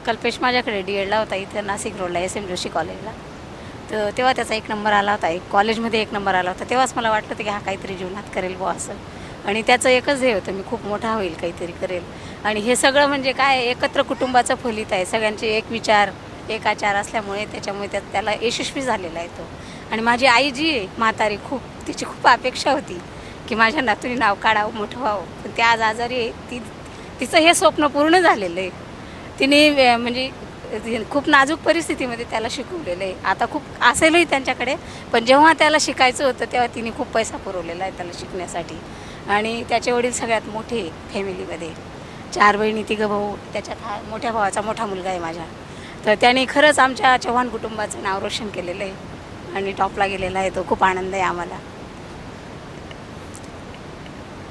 कल्पेश माझ्याकडे DEDला होता, इथं नाशिक रोडला SM जोशी कॉलेजला. तर तेव्हा त्याचा 1 नंबर आला होता, कॉलेजमध्ये 1 नंबर आला होता. तेव्हाच मला वाटलं होतं की हा काहीतरी जीवनात करेल बुवा असं. आणि त्याचं एकच हे होतं, मी खूप मोठा होईल, काहीतरी करेल. आणि हे सगळं म्हणजे काय, एकत्र कुटुंबाचं फलित आहे. सगळ्यांचे एक विचार, एक आचार असल्यामुळे त्याच्यामुळे त्याला यशस्वी झालेला आहे तो. आणि माझी आई जी आहे म्हातारी, तिची खूप अपेक्षा होती की माझ्या नातूने नाव काढावं, मोठं व्हावं. पण ती आज आजारी आहे. तिचं हे स्वप्न पूर्ण झालेलं आहे. तिने म्हणजे खूप नाजूक परिस्थितीमध्ये त्याला शिकवलेलं आहे. आता खूप असेलही त्यांच्याकडे, पण जेव्हा त्याला शिकायचं होतं तेव्हा तिने खूप पैसा पुरवलेला आहे त्याला शिकण्यासाठी. आणि त्याचे वडील सगळ्यात मोठे फॅमिलीमध्ये, 4 बहिणी 3 भाऊ. त्याच्यात मोठ्या भावाचा मोठा मुलगा आहे माझ्या. तर त्याने खरंच आमच्या चव्हाण कुटुंबाचं नाव रोशन केलेलं आहे आणि टॉपला गेलेला आहे तो. खूप आनंद आहे आम्हाला.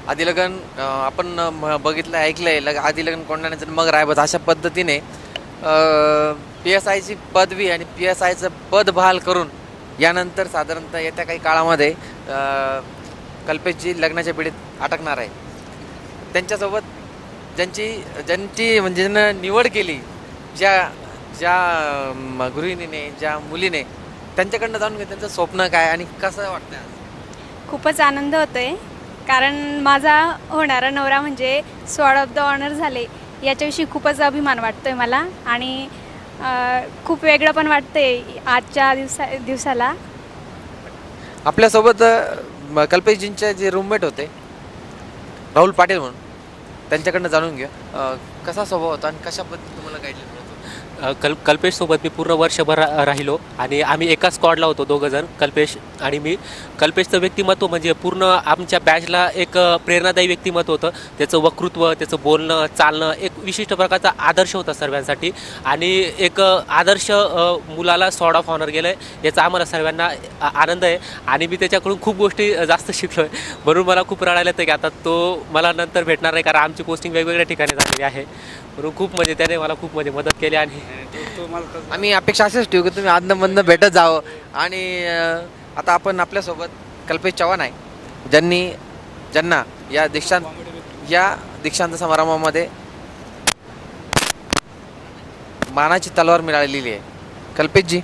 आधी लग्न आपण बघितलं, ऐकलंय, आधी लग्न कोंडाण्याचं मग रायबत, अशा पद्धतीने PSIची पदवी आणि PSIचं पद बहाल करून यानंतर साधारणतः येत्या काही काळामध्ये कल्पेशजी लग्नाच्या पिढीत अटकणार आहे. त्यांच्यासोबत ज्यांची म्हणजे निवड केली, ज्या गृहिणीने, ज्या मुलीने, त्यांच्याकडनं जाणून घे त्यांचं स्वप्न काय आणि कसं वाटतं? खूपच आनंद होतोय, कारण माझा होणारा नवरा म्हणजे स्वॉर्ड ऑफ द ऑनर झाले याच्याविषयी खूपच अभिमान वाटतोय मला. आणि खूप वेगळं पण वाटतंय आजच्या दिवसाला. आपल्यासोबत कल्पेशजींचे जे रूममेट होते राहुल पाटील म्हणून, त्यांच्याकडनं जाणून घ्या कसा स्वभाव होता आणि कशा पद्धतीने तुम्हाला गाईडलाईन मिळत होती. कल्पेशसोबत मी पूर्ण वर्षभर राहिलो आणि आम्ही एकाच स्क्वॉडला होतो, दोघंजण, कल्पेश आणि मी. कल्पेशचं व्यक्तिमत्व म्हणजे पूर्ण आमच्या बॅचला एक प्रेरणादायी व्यक्तिमत्व होतं. त्याचं वक्तृत्व, त्याचं बोलणं, चालणं एक विशिष्ट प्रकारचा आदर्श होता सर्वांसाठी आणि एक आदर्श मुलाला सॉर्ड ऑफ ऑनर गेलं आहे याचा आम्हाला सर्वांना आनंद आहे आणि मी त्याच्याकडून खूप गोष्टी जास्त शिकलो आहे. म्हणून मला खूप रडायला येतं की आता तो मला नंतर भेटणार नाही, कारण आमची पोस्टिंग वेगवेगळ्या ठिकाणी झालेली आहे. म्हणून खूप म्हणजे त्याने मला खूप म्हणजे मदत केली आणि आम्ही अपेक्षा असेच ठेवू की तुम्ही आदनमधनं भेटत जावं. आणि आता आपण आपल्यासोबत कल्पेश चव्हाण आहे, ज्यांना या दीक्षांत समारंभामध्ये मानाची तलवार मिळालेली आहे. कल्पेशजी,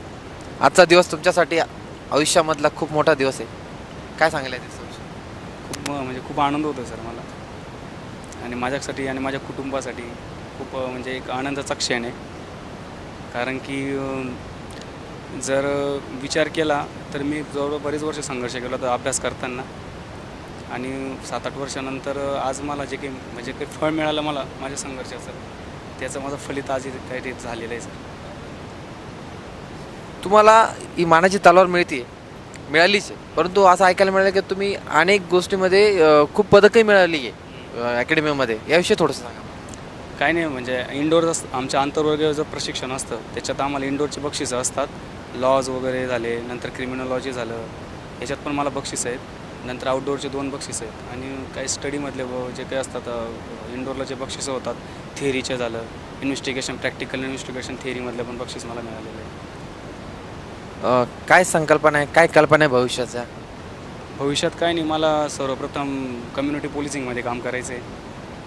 आजचा दिवस तुमच्यासाठी आयुष्यामधला खूप मोठा दिवस आहे, काय सांगायला आहे त्याच्याविषयी? खूप आनंद होतो सर मला आणि माझ्यासाठी आणि माझ्या कुटुंबासाठी खूप एक आनंदाचा क्षण आहे. कारण की जर विचार केला तर मी जवळ बरेच वर्ष संघर्ष केला होता अभ्यास करताना आणि 7-8 वर्षानंतर आज मला जे काही फळ मिळालं मला माझ्या संघर्षाचं, त्याचं माझं फलित आज काही झालेलं आहे सर. तुम्हाला ही मानाची तलवार मिळालीच आहे, परंतु असं ऐकायला मिळालं की तुम्ही अनेक गोष्टीमध्ये खूप पदकही मिळाली आहे अकॅडमीमध्ये, याविषयी थोडंसं सांगा. काय नाही, इंडोर आमच्या आंतरवर्गीय जर प्रशिक्षण असतं त्याच्यात आम्हाला इंडोरची बक्षिसं असतात. लॉज वगैरे झाले, नंतर क्रिमिनॉलॉजी झालं, याच्यात पण मला बक्षीस आहेत. नंतर आउटडोअरचे 2 बक्षीस आहेत आणि काही स्टडीमधले जे काही असतात इंडोरला जे बक्षिसं होतात, थिअरीचे झालं, प्रॅक्टिकल इन्व्हेस्टिगेशन थिअरीमधलं पण बक्षीस मला मिळालेलं आहे. काय संकल्पना आहे, काय कल्पना आहे भविष्याच्या? भविष्यात काय नाही, मला सर्वप्रथम कम्युनिटी पोलिसिंगमध्ये काम करायचं आहे.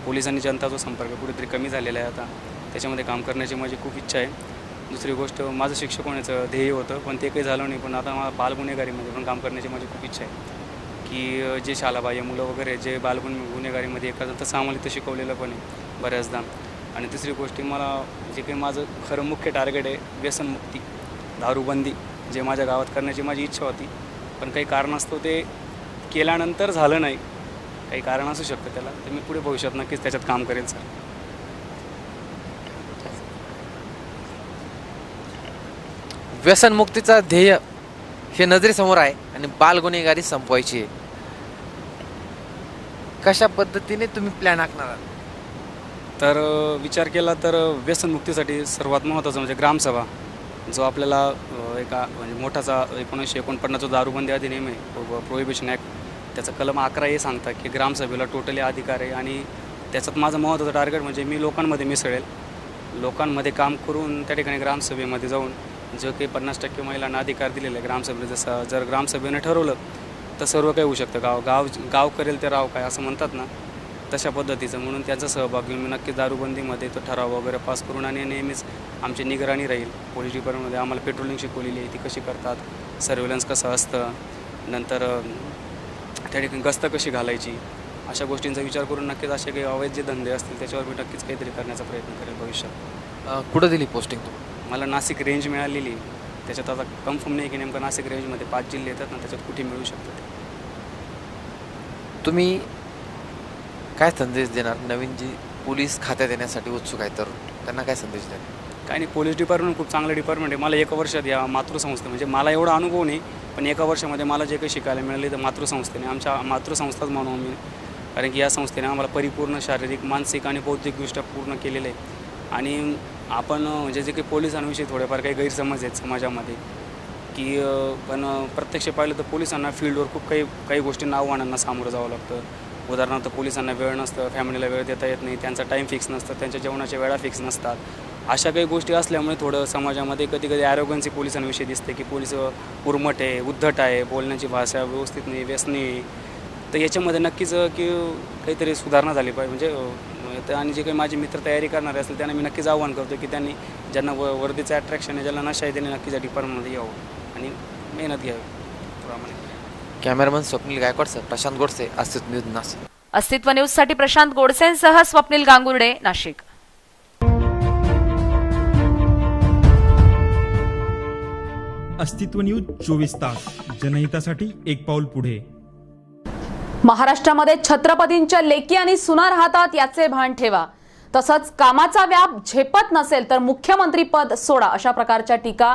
पोलीस आणि जनताचा संपर्क कुठेतरी कमी झालेला आहे आता, त्याच्यामध्ये काम करण्याची माझी खूप इच्छा आहे. दुसरी गोष्ट, माझं शिक्षक होण्याचं ध्येय होतं पण ते काही झालं नाही, पण आता मला बालगुन्हेगारीमध्ये पण काम करण्याची माझी खूप इच्छा आहे की जे शालाबाह्य मुलं वगैरे जे गुन्हेगारीमध्ये एखादं तसं आम्हाला इथं शिकवलेलं पण आहे बऱ्याचदा. आणि दुसरी गोष्टी, मला जे काही माझं खरं मुख्य टार्गेट आहे व्यसनमुक्ती, दारूबंदी, जे माझ्या गावात करण्याची माझी इच्छा होती, पण काही कारणास्तव ते केल्यानंतर झालं नाही. काही कारण असू शकतं त्याला, तर मी पुढे भविष्यात नक्कीच त्याच्यात काम करेल सर. व्यसनमुक्तीचा ध्येय हे नजरेसमोर आहे आणि बालगुन्हेगारी संपवायची आहे. कशा पद्धतीने तुम्ही प्लॅन आखणार आहात? तर विचार केला तर व्यसनमुक्तीसाठी सर्वात महत्त्वाचं म्हणजे ग्रामसभा, जो आपल्याला मोठाचा 1949 जो दारूबंदी अधिनियम आहे, प्रोहिबिशन ॲक्ट, त्याचं कलम 11 हे सांगतात की ग्रामसभेला टोटली अधिकार आहे. आणि त्याच्यात माझं महत्त्वाचं टार्गेट म्हणजे मी लोकांमध्ये मिसळेल, लोकांमध्ये काम करून त्या ठिकाणी ग्रामसभेमध्ये जाऊन जो काही 50% महिलांना अधिकार दिलेला आहे ग्रामसभेला, जसं जर ग्रामसभेनं ठरवलं तर सर्व काही होऊ शकतं. गाव करेल ते राव काय असं म्हणतात ना, तशा पद्धतीचं. म्हणून त्यांचा सहभाग घेऊन मी नक्की दारूबंदीमध्ये तो ठराव वगैरे पास करून आणि नेहमीच आमची निगराणी राहील. पोलीस डिपार्टमेंटमध्ये आम्हाला पेट्रोलिंग शिकवलेली आहे, ती कशी करतात, सर्व्हेलन्स कसं असतं, नंतर त्या ठिकाणी गस्त कशी घालायची, अशा गोष्टींचा विचार करून नक्कीच असे काही अवैध जे धंदे असतील त्याच्यावर मी नक्कीच काहीतरी करण्याचा प्रयत्न करेल भविष्यात. कुठं दिली पोस्टिंग मला नाशिक रेंज मिळालेली, त्याच्यात आता कन्फर्म नाही की नेमकं नाशिक रेंजमध्ये 5 जिल्हे येतात ना, त्याच्यात कुठे मिळू शकतं ते. तुम्ही काय संदेश देणार नवीन जी पोलीस खात्यात येण्यासाठी उत्सुक आहे तर त्यांना काय संदेश द्याल? काय नाही, पोलीस डिपार्टमेंट खूप चांगलं डिपार्टमेंट आहे. मला 1 वर्षात या मातृसंस्थे, म्हणजे मला एवढा अनुभव नाही, पण 1 वर्षामध्ये मला जे काही शिकायला मिळाले तर मातृसंस्थेने, आमच्या मातृसंस्थाच म्हणू मी, कारण की या संस्थेने आम्हाला परिपूर्ण शारीरिक, मानसिक आणि बौद्धिकदृष्ट्या पूर्ण केलेलं आहे. आणि आपण म्हणजे जे काही पोलिसांविषयी थोडेफार काही गैरसमज आहेत समाजामध्ये की पण प्रत्यक्ष पाहिलं तर पोलिसांना फील्डवर खूप काही गोष्टींना, आव्हानांना सामोरं जावं लागतं. उदाहरणार्थ पोलिसांना वेळ नसतं, फॅमिलीला वेळ देता येत नाही, त्यांचा टाईम फिक्स नसतं, त्यांच्या जेवणाच्या वेळा फिक्स नसतात. अशा काही गोष्टी असल्यामुळे थोडं समाजामध्ये कधी कधी ॲरोगन्सी पोलिसांविषयी दिसते की पोलीस उर्मट आहे, उद्धट आहे, बोलण्याची भाषा व्यवस्थित नाही, व्यसनी आहे. तर याच्यामध्ये नक्कीच की काहीतरी सुधारणा झाली पाहिजे. म्हणजे आणि जे काही माझे मित्र तयारी करणारे असतील त्यांना मी नक्कीच आव्हान करतो की त्यांनी ज्यांना वर्दीचं अट्रॅक्शन आहे, ज्यांना नशा आहे, त्यांनी नक्कीच या डिपार्टमेंटमध्ये यावं आणि मेहनत घ्यावी प्रमाणे. कॅमेरामन स्वप्नील गायकवाडसह प्रशांत गोडसे, अस्तित्व न्यूज, नाशिक. अस्तित्व न्यूजसाठी प्रशांत गोडसेंसह स्वप्नील गांगुर्डे, नाशिक. अस्तित्व न्यूज 24 तास जनहितासाठी एक पाऊल पुढे. महाराष्ट्रामध्ये छत्रपतींच्या लेकी आणि सुना राहतात याचे भान ठेवा. तसंच कामाचा व्याप झेपत नसेल तर मुख्यमंत्री पद सोडा अशा प्रकारच्या टीका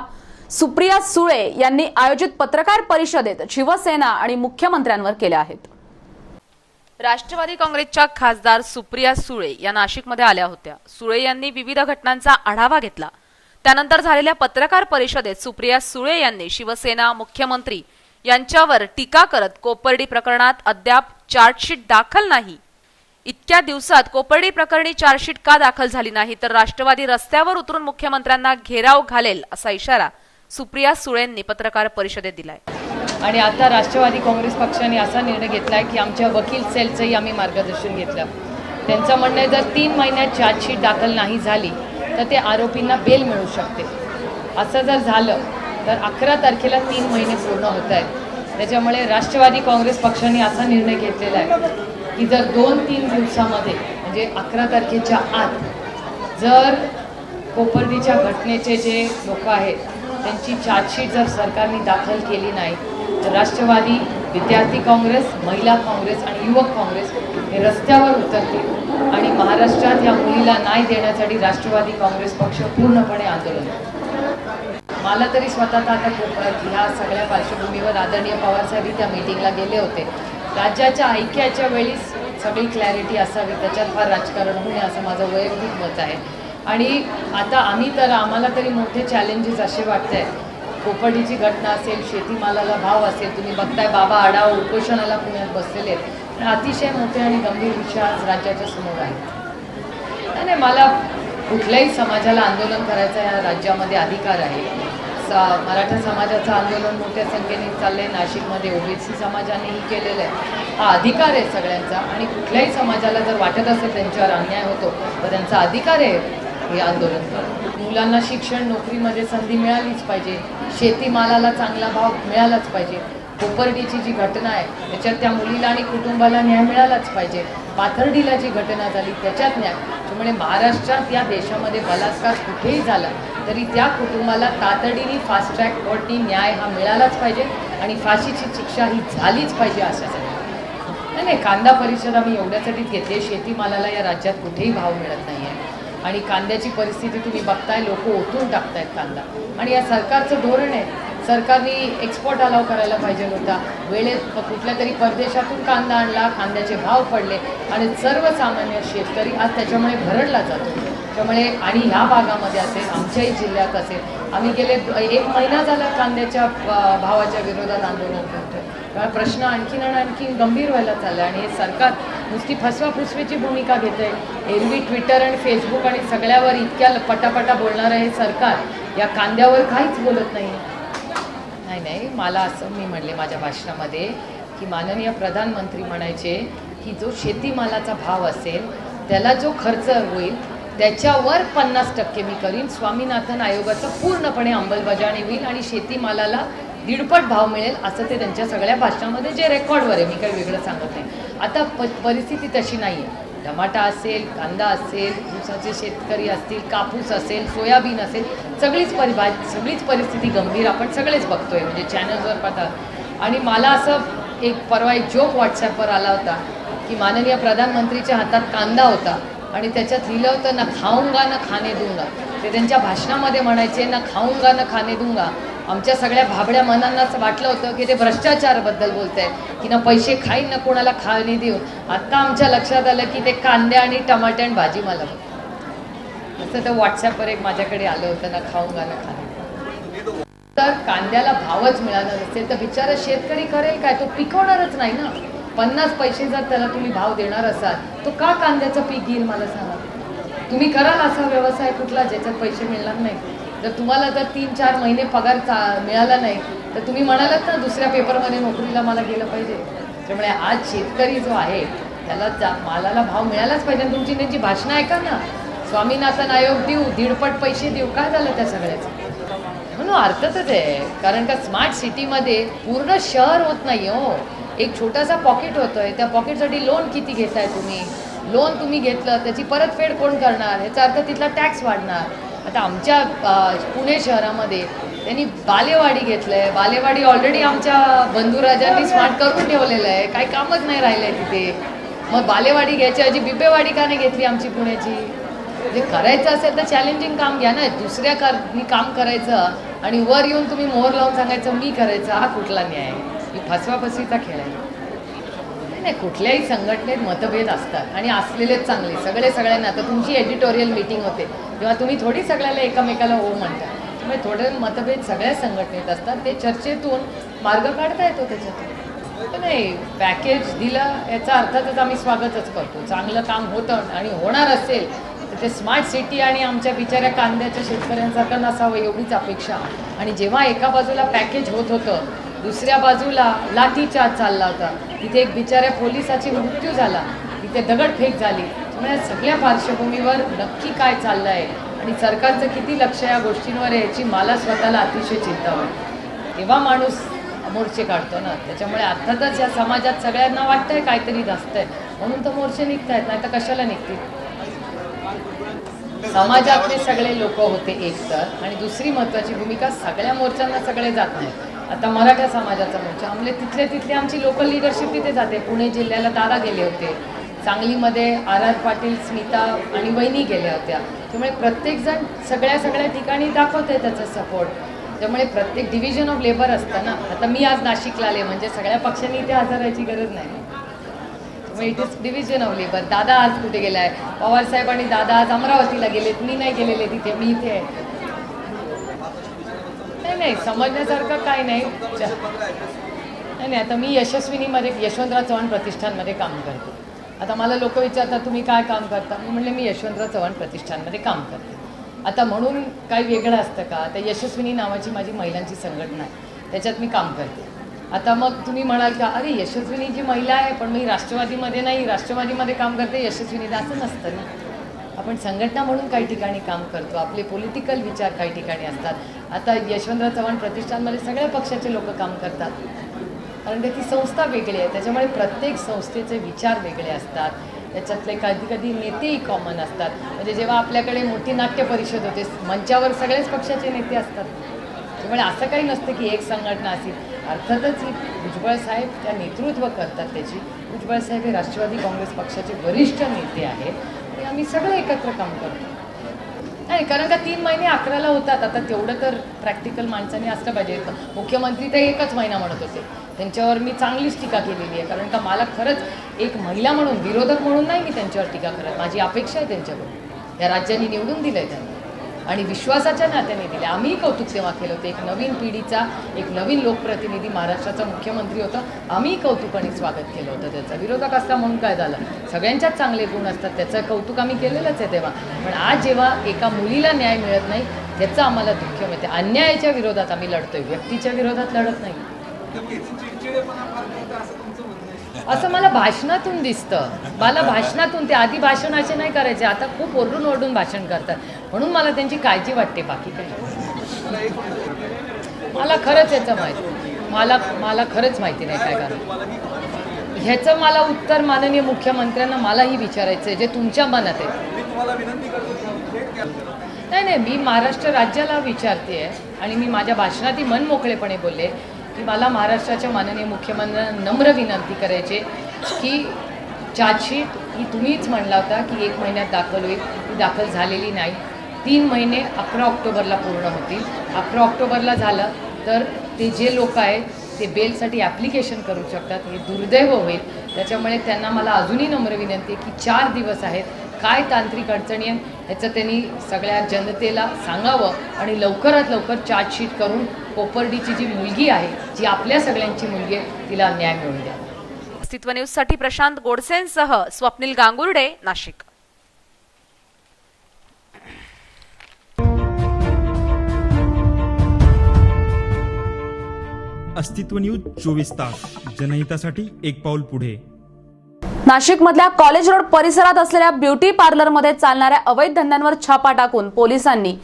सुप्रिया सुळे यांनी आयोजित पत्रकार परिषदेत शिवसेना आणि मुख्यमंत्र्यांवर केल्या आहेत. राष्ट्रवादी काँग्रेसच्या खासदार सुप्रिया सुळे या नाशिकमध्ये आल्या होत्या. सुळे यांनी विविध घटनांचा आढावा घेतला. त्यानंतर झालेल्या पत्रकार परिषदेत सुप्रिया सुळे यांनी शिवसेना मुख्यमंत्री यांच्यावर टीका करत कोपर्डी प्रकरणात अद्याप चार्जशीट दाखल नाही, इतक्या दिवसात कोपर्डी प्रकरणी चार्जशीट का दाखल झाली नाही तर राष्ट्रवादी रस्त्यावर उतरून मुख्यमंत्र्यांना घेराव घालेल असा इशारा सुप्रिया सुळेंनी पत्रकार परिषदेत दिलाय. आणि आता राष्ट्रवादी काँग्रेस पक्षाने असा निर्णय घेतलाय की आमच्या वकील सेलचंही आम्ही मार्गदर्शन घेतलं. त्यांचं म्हणणं आहे जर 3 महिन्यात चार्जशीट दाखल नाही झाली तर ते आरोपींना बेल मिळू शकते. असं जर झालं तर 11 तारखेला 3 महिने पूर्ण होत आहेत. त्याच्यामुळे राष्ट्रवादी काँग्रेस पक्षाने असा निर्णय घेतलेला आहे की जर 2-3 दिवसामध्ये म्हणजे 11 तारखेच्या आत जर कोपर्डीच्या घटनेचे जे लोक आहेत त्यांची चार्जशीट जर सरकारने दाखल केली नाही तर राष्ट्रवादी, विद्यार्थी काँग्रेस, महिला काँग्रेस आणि युवक काँग्रेस हे रस्त्यावर उतरतील आणि महाराष्ट्रात या मुलीला न्याय देण्यासाठी राष्ट्रवादी काँग्रेस पक्ष पूर्णपणे आंदोलन करेल. मला तरी स्वतः आता ह्या सगळ्या पार्श्वभूमीवर आदरणीय पवारसाहेब त्या मीटिंगला गेले होते. राज्याच्या ऐक्याच्या वेळी सगळी क्लॅरिटी असावी, त्याच्यात फार राजकारण होऊ नये असं माझं वैयक्तिक मत आहे. आणि आता आम्हाला तरी मोठे चॅलेंजेस असे वाटत आहेत. कोपर्डीची घटना असेल, शेतीमालाला भाव असेल, तुम्ही बघताय बाबा आढावा उपोषणाला पुण्यात बसलेले आहेत. अतिशय मोठे आणि गंभीर विषय आज राज्याच्या समोर आहेत. नाही, मला कुठल्याही समाजाला आंदोलन करायचा या राज्यामध्ये अधिकार आहे. मराठा समाजाचं आंदोलन मोठ्या संख्येने चाललंय. नाशिकमध्ये ओबीसी समाजानेही केलेलं आहे. हा अधिकार आहे सगळ्यांचा आणि कुठल्याही समाजाला जर वाटत असेल त्यांच्यावर अन्याय होतो तर त्यांचा अधिकार आहे हे आंदोलन करणं. मुलांना शिक्षण, नोकरीमध्ये संधी मिळालीच पाहिजे. शेतीमालाला चांगला भाव मिळालाच पाहिजे. कोपर्डीची जी घटना आहे त्याच्यात त्या मुलीला आणि कुटुंबाला न्याय मिळालाच पाहिजे. पाथर्डीला जी घटना झाली त्याच्यात न्याय. त्यामुळे महाराष्ट्रात या देशामध्ये बलात्कार कुठेही झाला तरी त्या कुटुंबाला तातडीने फास्ट ट्रॅक कोर्टनी न्याय हा मिळालाच पाहिजे आणि फाशीची शिक्षा ही झालीच पाहिजे अशासाठी. नाही, कांदा परिषद आम्ही एवढ्यासाठीच घेतली. शेतीमालाला या राज्यात कुठेही भाव मिळत नाही आहे आणि कांद्याची परिस्थिती तुम्ही बघताय, लोक ओतून टाकतायत कांदा. आणि या सरकारचं धोरण आहे. सरकारने एक्सपोर्ट अलाव करायला पाहिजे होता. वेळेत कुठल्या तरी परदेशातून कांदा आणला, कांद्याचे भाव पडले आणि सर्वसामान्य शेतकरी आज त्याच्यामुळे भरडला जातो. त्यामुळे आणि ह्या भागामध्ये असेल, आमच्याही जिल्ह्यात असेल, आम्ही गेले 1 महिना झाला कांद्याच्या भावाच्या विरोधात आंदोलन करतोय. त्यामुळे प्रश्न आणखीन गंभीर व्हायला चालला आणि हे सरकार नुसती फसवाफसवीची भूमिका घेत आहे. एरवी ट्विटर आणि फेसबुक आणि सगळ्यावर इतक्या पटापटा बोलणारं हे सरकार या कांद्यावर काहीच बोलत नाही. नाही, मला असं मी म्हणले माझ्या भाषणामध्ये की माननीय प्रधानमंत्री म्हणायचे की जो शेतीमालाचा भाव असेल त्याला जो खर्च होईल त्याच्यावर 50% मी करीन. स्वामीनाथन आयोगाचं पूर्णपणे अंमलबजावणी होईल आणि शेतीमालाला 1.5 भाव मिळेल असं ते त्यांच्या सगळ्या भाषणामध्ये जे रेकॉर्डवर आहे. मी काही वेगळं सांगत नाही. आता परिस्थिती तशी नाही आहे. टमाटा असेल, कांदा असेल, ऊसाचे शेतकरी असतील, कापूस असेल, सोयाबीन असेल, सगळीच परिस्थिती गंभीर आपण सगळेच बघतोय म्हणजे चॅनल्सवर पाहता. आणि मला असं परवा एक जोक व्हॉट्सॲपवर आला होता की माननीय प्रधानमंत्रीच्या हातात कांदा होता आणि त्याच्यात लिहिलं होतं ना खाऊंगा ना खाणे दूंगा. ते त्यांच्या भाषणामध्ये म्हणायचे ना खाऊंगा ना खाणे दूंगा. आमच्या सगळ्या भाबड्या मनांनाच वाटलं होतं की ते भ्रष्टाचाराबद्दल बोलत आहेत की ना पैसे खाईन ना कोणाला खाणे देऊ. आत्ता आमच्या लक्षात आलं की ते कांदे आणि टमाटे आणि भाजी मला असं तर व्हॉट्सॲपवर एक माझ्याकडे आलं होतं ना खाऊंगा ना खाणे. तर कांद्याला भावच मिळाला नसेल तर बिचारा शेतकरी करेल काय? तो पिकवणारच नाही ना. 50 पैसे जर त्याला तुम्ही भाव देणार असाल तो का कांद्याचं पीक घेईल मला सांगा. तुम्ही कराल असा व्यवसाय कुठला ज्याच्यात पैसे मिळणार नाही. जर तुम्हाला जर 3-4 महिने पगार मिळाला नाही तर तुम्ही म्हणालात ना दुसऱ्या पेपरमध्ये नोकरीला मला गेलं पाहिजे. त्यामुळे आज शेतकरी जो आहे त्याला मालाला भाव मिळालाच पाहिजे. तुमची त्यांची भाषणं ऐका ना, स्वामीनाथन आयोग देऊ, 1.5 पैसे देऊ, काय झालं त्या सगळ्याचं? म्हणून अर्थातच आहे. कारण का स्मार्ट सिटीमध्ये पूर्ण शहर होत नाही हो. एक छोटासा पॉकेट होतोय. त्या पॉकेटसाठी लोन किती घेताय तुम्ही? लोन तुम्ही घेतलं त्याची परतफेड कोण करणार? याचा अर्थ तिथला टॅक्स वाढणार. आता आमच्या पुणे शहरामध्ये त्यांनी बालेवाडी घेतलंय. बालेवाडी ऑलरेडी आमच्या बंधुराजांनी स्मार्ट करून ठेवलेलं आहे, काही कामच नाही राहिलंय तिथे. मग बालेवाडी घ्यायची ऐवजी बिबेवाडी का नाही घेतली आमची पुण्याची? जे करायचं असेल तर चॅलेंजिंग काम घ्या ना. दुसऱ्या काम करायचं आणि वर येऊन तुम्ही मोहर लावून सांगायचं मी करायचं, हा कुठला न्याय? ही फसवाफसवीचा खेळ आहे. नाही, कुठल्याही संघटनेत मतभेद असतात आणि असलेलेच चांगले, सगळ्यांना. आता तुमची एडिटोरियल मीटिंग होते तेव्हा तुम्ही थोडी सगळ्याला एकमेकाला हो म्हणता. त्यामुळे थोडे मतभेद सगळ्या संघटनेत असतात, ते चर्चेतून मार्ग काढता येतो त्याच्यातून. नाही, पॅकेज दिलं याचा अर्थातच आम्ही स्वागतच करतो. चांगलं काम होतं आणि होणार असेल तर ते स्मार्ट सिटी आणि आमच्या बिचाऱ्या कांद्याच्या शेतकऱ्यांसारखं नसावं एवढीच अपेक्षा. आणि जेव्हा एका बाजूला पॅकेज होत होतं, दुसऱ्या बाजूला लाठीचार्ज चालला होता, तिथे एक बिचाऱ्या पोलिसाची मृत्यू झाला, तिथे दगडफेक झाली. त्यामुळे सगळ्या पार्श्वभूमीवर नक्की काय चाललं आहे आणि सरकारचं किती लक्ष या गोष्टींवर आहे याची मला स्वतःला अतिशय चिंता वाटते. तेव्हा माणूस मोर्चे काढतो ना. त्याच्यामुळे अर्थातच या समाजात सगळ्यांना वाटतंय काहीतरी जास्त आहे म्हणून तर मोर्चे निघतायत, नाही तर कशाला निघतील? समाजातले सगळे लोक होते एक तर, आणि दुसरी महत्त्वाची भूमिका, सगळ्या मोर्चांना सगळे जात नाही. आता मराठा समाजाचा मोर्चा आमले तिथले आमची लोकल लिडरशिप तिथे जाते. पुणे जिल्ह्याला दादा गेले होते, सांगलीमध्ये आर पाटील, स्मिता आणि वहिनी गेल्या होत्या. त्यामुळे प्रत्येकजण सगळ्या ठिकाणी दाखवते त्याचा सपोर्ट. त्यामुळे प्रत्येक डिव्हिजन ऑफ लेबर असतं ना. आता मी आज नाशिकला आले म्हणजे सगळ्या पक्षांनी इथे हजर राहायची गरज नाही. त्यामुळे it is division of labour. दादा आज कुठे गेलाय? पवारसाहेब आणि दादा आज अमरावतीला गेलेत, मी नाही गेलेले तिथे, मी इथे आहे. नाही, समजण्यासारखं काय नाही. आता मी यशस्विनीमध्ये यशवंतराव चव्हाण प्रतिष्ठानमध्ये काम करते. आता मला लोक विचारतात तुम्ही काय काम करता? मी म्हणले मी यशवंतराव चव्हाण प्रतिष्ठानमध्ये काम करते. आता म्हणून काही वेगळं असतं का? आता यशस्विनी नावाची माझी महिलांची संघटना आहे, त्याच्यात मी काम करते. आता मग तुम्ही म्हणाल का अरे यशस्विनी जी महिला आहे पण मी राष्ट्रवादीमध्ये नाही, राष्ट्रवादीमध्ये काम करते यशस्विनी, असं नसतं ना. आपण संघटना म्हणून काही ठिकाणी काम करतो, आपले पॉलिटिकल विचार काही ठिकाणी असतात. आता यशवंतराव चव्हाण प्रतिष्ठानमध्ये सगळ्या पक्षाचे लोक काम करतात, कारण ती संस्था वेगळी आहे. त्याच्यामुळे प्रत्येक संस्थेचे विचार वेगळे असतात. त्याच्यातले कधी नेतेही कॉमन असतात. म्हणजे जेव्हा आपल्याकडे मोठी नाट्य परिषद होते, मंचावर सगळेच पक्षाचे नेते असतात. त्यामुळे असं काही नसतं की एक संघटना असेल. अर्थातच भुजबळ साहेब त्या नेतृत्व करतात त्याची. भुजबळ साहेब हे राष्ट्रवादी काँग्रेस पक्षाचे वरिष्ठ नेते आहेत आणि आम्ही सगळे एकत्र काम करतो. नाही, कारण का 3 महिने 11ला होतात. आता तेवढं तर प्रॅक्टिकल माणसाने असलं पाहिजे. मुख्यमंत्री तर 1च महिना म्हणत होते, त्यांच्यावर मी चांगलीच टीका केलेली आहे. कारण का मला खरंच एक महिला म्हणून, विरोधक म्हणून नाही मी त्यांच्यावर टीका करत. माझी अपेक्षा आहे त्यांच्याकडून. या राज्याने निवडून दिलं आहे त्यांना आणि विश्वासाच्या नात्याने दिले. आम्ही कौतुक तेव्हा केलं होतं. एक नवीन पिढीचा, एक नवीन लोकप्रतिनिधी महाराष्ट्राचा मुख्यमंत्री होता. आम्ही कौतुकाने स्वागत केलं होतं त्याचं. विरोधक असता म्हणून काय झालं? सगळ्यांच्याच चांगले गुण असतात, त्याचं कौतुक आम्ही केलेलंच आहे तेव्हा. पण आज जेव्हा एका मुलीला न्याय मिळत नाही त्याचं आम्हाला दुःख मिळते. अन्यायाच्या विरोधात आम्ही लढतोय, व्यक्तीच्या विरोधात लढत नाही. असं मला भाषणातून दिसतं. मला भाषणातून, ते आधी भाषण असे नाही करायचे, आता खूप ओरडून भाषण करतात, म्हणून मला त्यांची काळजी वाटते. बाकी काही मला खरंच याचं माहिती, मला खरंच माहिती नाही काय कारण. ह्याचं मला उत्तर माननीय मुख्यमंत्र्यांना मलाही विचारायचं आहे, जे तुमच्या मनात आहे. नाही, मी महाराष्ट्र राज्याला विचारते आणि मी माझ्या भाषणातही मन मोकळेपणे बोलले की मला महाराष्ट्राच्या माननीय मुख्यमंत्र्यांना नम्र विनंती करायची की चार्जशीट ही तुम्हीच म्हणला होता की 1 महिन्यात दाखल होईल, ती दाखल झालेली नाही. 3 महिने 11 ऑक्टोबरला पूर्ण होतील. 11 ऑक्टोबरला झालं तर ते जे लोक आहेत ते बेलसाठी ॲप्लिकेशन करू शकतात. हे दुर्दैव होईल. त्याच्यामुळे त्यांना मला अजूनही नम्र विनंती आहे की 4 दिवस आहेत, काय तांत्रिक अडचणी आहेत ह्याचं त्यांनी सगळ्या जनतेला सांगावं आणि लवकरात लवकर चार्जशीट करून कोपर्डीची जी मुलगी आहे, जी आपल्या सगळ्यांची मुलगी आहे, तिला न्याय मिळवून द्या. अस्तित्व न्यूजसाठी प्रशांत गोडसेंसह स्वप्नील गांगुर्डे, नाशिक. अस्तित्व न्यूज 24 तास, जनहितासाठी एक पाऊल पुढे. नाशिकमधल्या कॉलेज रोड परिसरात असलेल्या ब्युटी पार्लरमध्ये चालणाऱ्या अवैध धंद्यांवर छापा टाकून पोलिसांनी